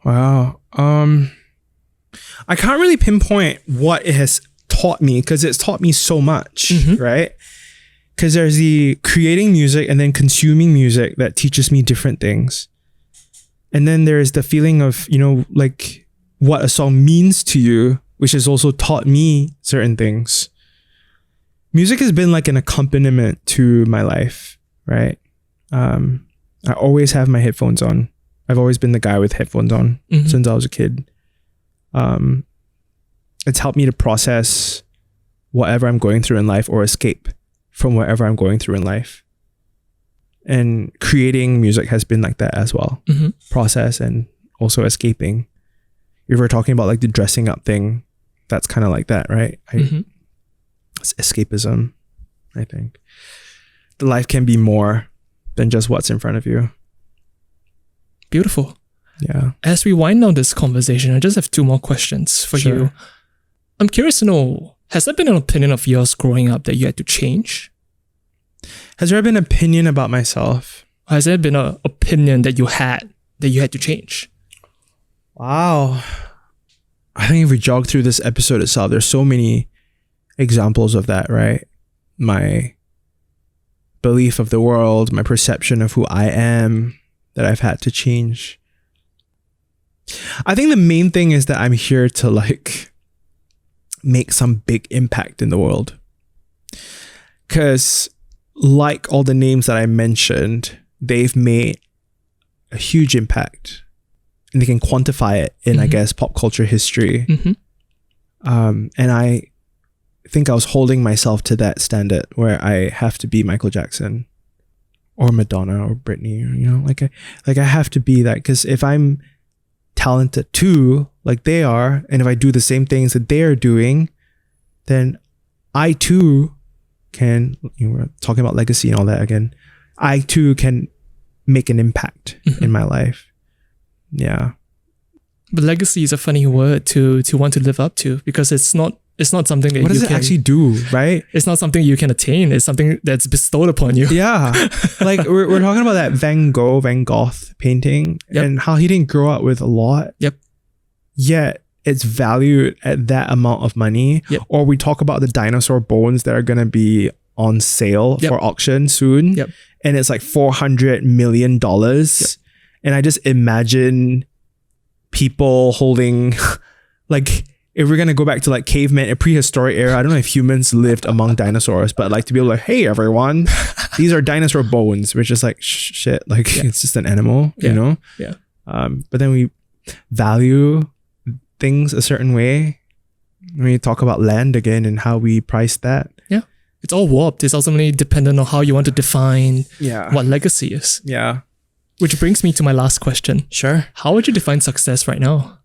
Speaker 2: Wow. I can't really pinpoint what it has taught me because it's taught me so much, right? Because there's the creating music and then consuming music that teaches me different things. And then there's the feeling of, you know, like, what a song means to you, which has also taught me certain things. Music has been like an accompaniment to my life, right? I always have my headphones on. I've always been the guy with headphones on since I was a kid. It's helped me to process whatever I'm going through in life or escape from whatever I'm going through in life. And creating music has been like that as well. Process and also escaping. If we're talking about like the dressing up thing, that's kind of like that, right? It's escapism, I think. The life can be more than just what's in front of you.
Speaker 1: Beautiful.
Speaker 2: Yeah.
Speaker 1: As we wind down this conversation, I just have two more questions for you. I'm curious to know, has there been an opinion of yours growing up that you had to change?
Speaker 2: Has there been an opinion about myself?
Speaker 1: Has there been an opinion that you had to change?
Speaker 2: Wow. I think if we jog through this episode itself, there's so many examples of that, right? My belief of the world, my perception of who I am that I've had to change. I think the main thing is that I'm here to like make some big impact in the world. Because like all the names that I mentioned, they've made a huge impact. And they can quantify it in, I guess, pop culture history. And I think I was holding myself to that standard where I have to be Michael Jackson or Madonna or Britney, you know, like I have to be that, because if I'm talented too, like they are, and if I do the same things that they are doing, then I too can, you know, we're talking about legacy and all that again, I too can make an impact in my life. Yeah. But
Speaker 1: legacy is a funny word to want to live up to, because it's not something that
Speaker 2: what does it actually do, right?
Speaker 1: It's not something you can attain. It's something that's bestowed upon you.
Speaker 2: Yeah. Like we're talking about that Van Gogh painting and how he didn't grow up with a lot.
Speaker 1: Yep.
Speaker 2: Yet it's valued at that amount of money.
Speaker 1: Yep.
Speaker 2: Or we talk about the dinosaur bones that are going to be on sale
Speaker 1: Yep.
Speaker 2: for auction soon.
Speaker 1: Yep.
Speaker 2: And it's like $400 million.
Speaker 1: Yep.
Speaker 2: And I just imagine people holding, like, if we're going to go back to like caveman, a prehistoric era, I don't know if humans lived among dinosaurs, but like to be able to like, hey everyone, these are dinosaur bones, which is like shit, like it's just an animal, you know?
Speaker 1: Yeah.
Speaker 2: But then we value things a certain way. When we talk about land again and how we price that.
Speaker 1: Yeah. It's all warped. It's ultimately dependent on how you want to define
Speaker 2: Yeah.
Speaker 1: what legacy is.
Speaker 2: Yeah.
Speaker 1: Which brings me to my last question.
Speaker 2: Sure.
Speaker 1: How would you define success right now?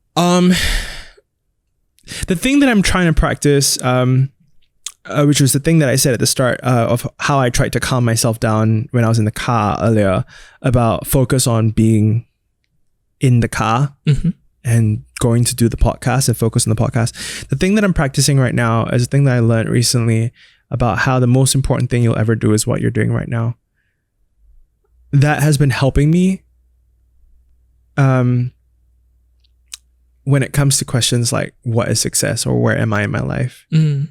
Speaker 2: The thing that I'm trying to practice, which was the thing that I said at the start of how I tried to calm myself down when I was in the car earlier, about focus on being in the car and going to do the podcast and focus on the podcast. The thing that I'm practicing right now is a thing that I learned recently about how the most important thing you'll ever do is what you're doing right now. That has been helping me when it comes to questions like what is success or where am I in my life. Being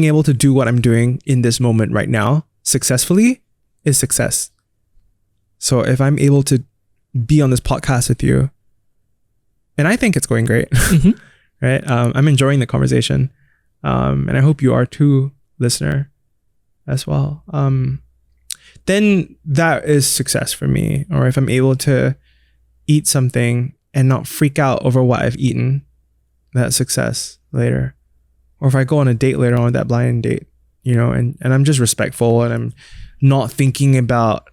Speaker 2: able to do what I'm doing in this moment right now successfully is success. So if I'm able to be on this podcast with you, and I think it's going great, right? I'm enjoying the conversation. And I hope you are too, listener, as well. Then that is success for me. Or if I'm able to eat something and not freak out over what I've eaten, that's success later. Or if I go on a date later on with that blind date, you know, and I'm just respectful and I'm not thinking about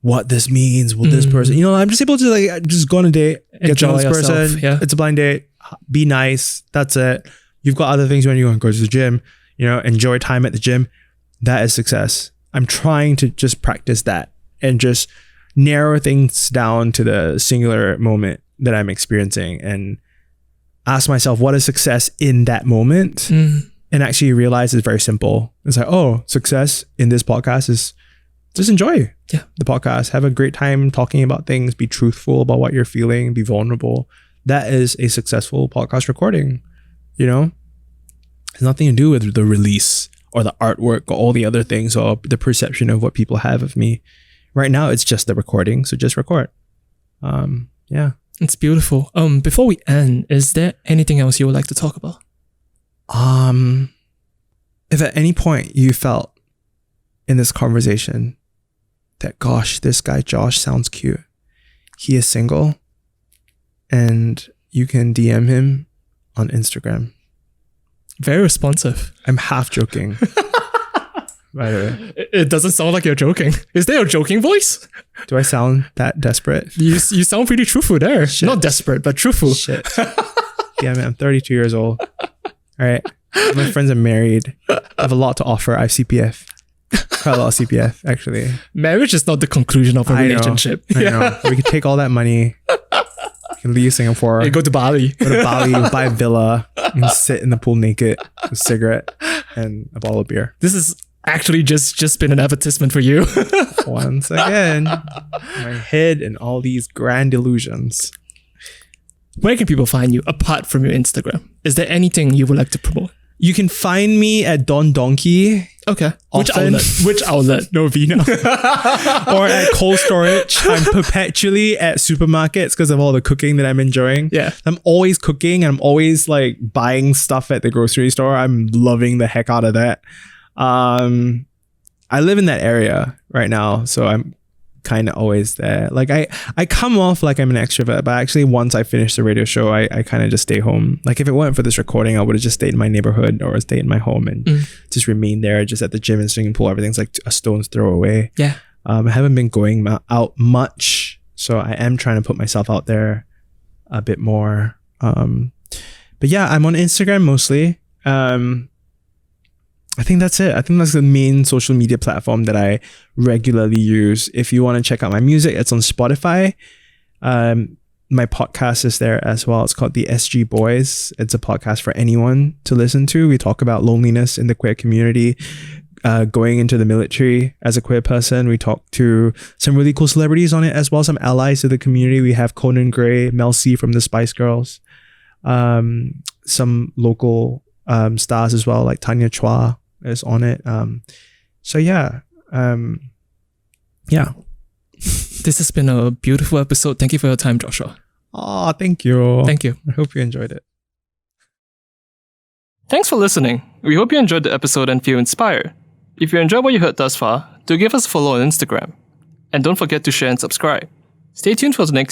Speaker 2: what this means with this person. You know, I'm just able to like just go on a date, get to know this person.
Speaker 1: Yeah.
Speaker 2: It's a blind date. Be nice. That's it. You've got other things when you want to go to the gym, you know, enjoy time at the gym. That is success. I'm trying to just practice that and just narrow things down to the singular moment that I'm experiencing and ask myself, what is success in that moment? And actually realize it's very simple. It's like, oh, success in this podcast is just enjoy the podcast. Have a great time talking about things. Be truthful about what you're feeling. Be vulnerable. That is a successful podcast recording. You know, it's nothing to do with the release or the artwork or all the other things or the perception of what people have of me. Right now, it's just the recording. So just record. Yeah.
Speaker 1: It's beautiful. Before we end, is there anything else you would like to talk about?
Speaker 2: If at any point you felt in this conversation that, gosh, this guy Josh sounds cute. He is single and you can DM him on Instagram.
Speaker 1: Very responsive.
Speaker 2: I'm half joking. By the way.
Speaker 1: It doesn't sound like you're joking. Is there a joking voice?
Speaker 2: Do I sound that desperate?
Speaker 1: You sound pretty truthful there.
Speaker 2: Shit.
Speaker 1: Not desperate, but truthful.
Speaker 2: Shit. Damn it, I'm 32 years old. All right. My friends are married. I have a lot to offer. I have CPF. Quite a lot of CPF, actually.
Speaker 1: Marriage is not the conclusion of a relationship.
Speaker 2: I know. We could take all that money, we can leave Singapore,
Speaker 1: You go to Bali.
Speaker 2: go to Bali, buy a villa, and sit in the pool naked with a cigarette and a bottle of beer.
Speaker 1: This is actually just been an advertisement for you.
Speaker 2: Once again, my head and all these grand illusions.
Speaker 1: Where can people find you apart from your Instagram? Is there anything you would like to promote?
Speaker 2: You can find me at Don Donkey.
Speaker 1: Okay.
Speaker 2: Often.
Speaker 1: Which outlet? Novena.
Speaker 2: Or at cold storage. I'm perpetually at supermarkets because of all the cooking that I'm enjoying.
Speaker 1: Yeah.
Speaker 2: I'm always cooking and I'm always like buying stuff at the grocery store. I'm loving the heck out of that. I live in that area right now, so I'm kind of always there. Like I come off like I'm an extrovert, but actually once I finish the radio show, I kind of just stay home. Like if it weren't for this recording, I would have just stayed in my neighborhood or stayed in my home and just remained there, just at the gym and swimming pool. Everything's like a stone's throw away.
Speaker 1: Yeah.
Speaker 2: I haven't been going out much, so I am trying to put myself out there a bit more. But yeah, I'm on Instagram mostly. I think that's it. I think that's the main social media platform that I regularly use. If you want to check out my music, it's on Spotify. My podcast is there as well. It's called The SG Boys. It's a podcast for anyone to listen to. We talk about loneliness in the queer community, going into the military as a queer person. We talked to some really cool celebrities on it as well, some allies of the community. We have Conan Gray, Mel C from the Spice Girls, some local stars as well, like Tanya Chua is on it.
Speaker 1: This has been a beautiful episode. Thank you for your time, Joshua.
Speaker 2: Oh, thank you.
Speaker 1: Thank you.
Speaker 2: I hope you enjoyed it.
Speaker 1: Thanks for listening. We hope you enjoyed the episode and feel inspired. If you enjoyed what you heard thus far, do give us a follow on Instagram. And don't forget to share and subscribe. Stay tuned for the next episode.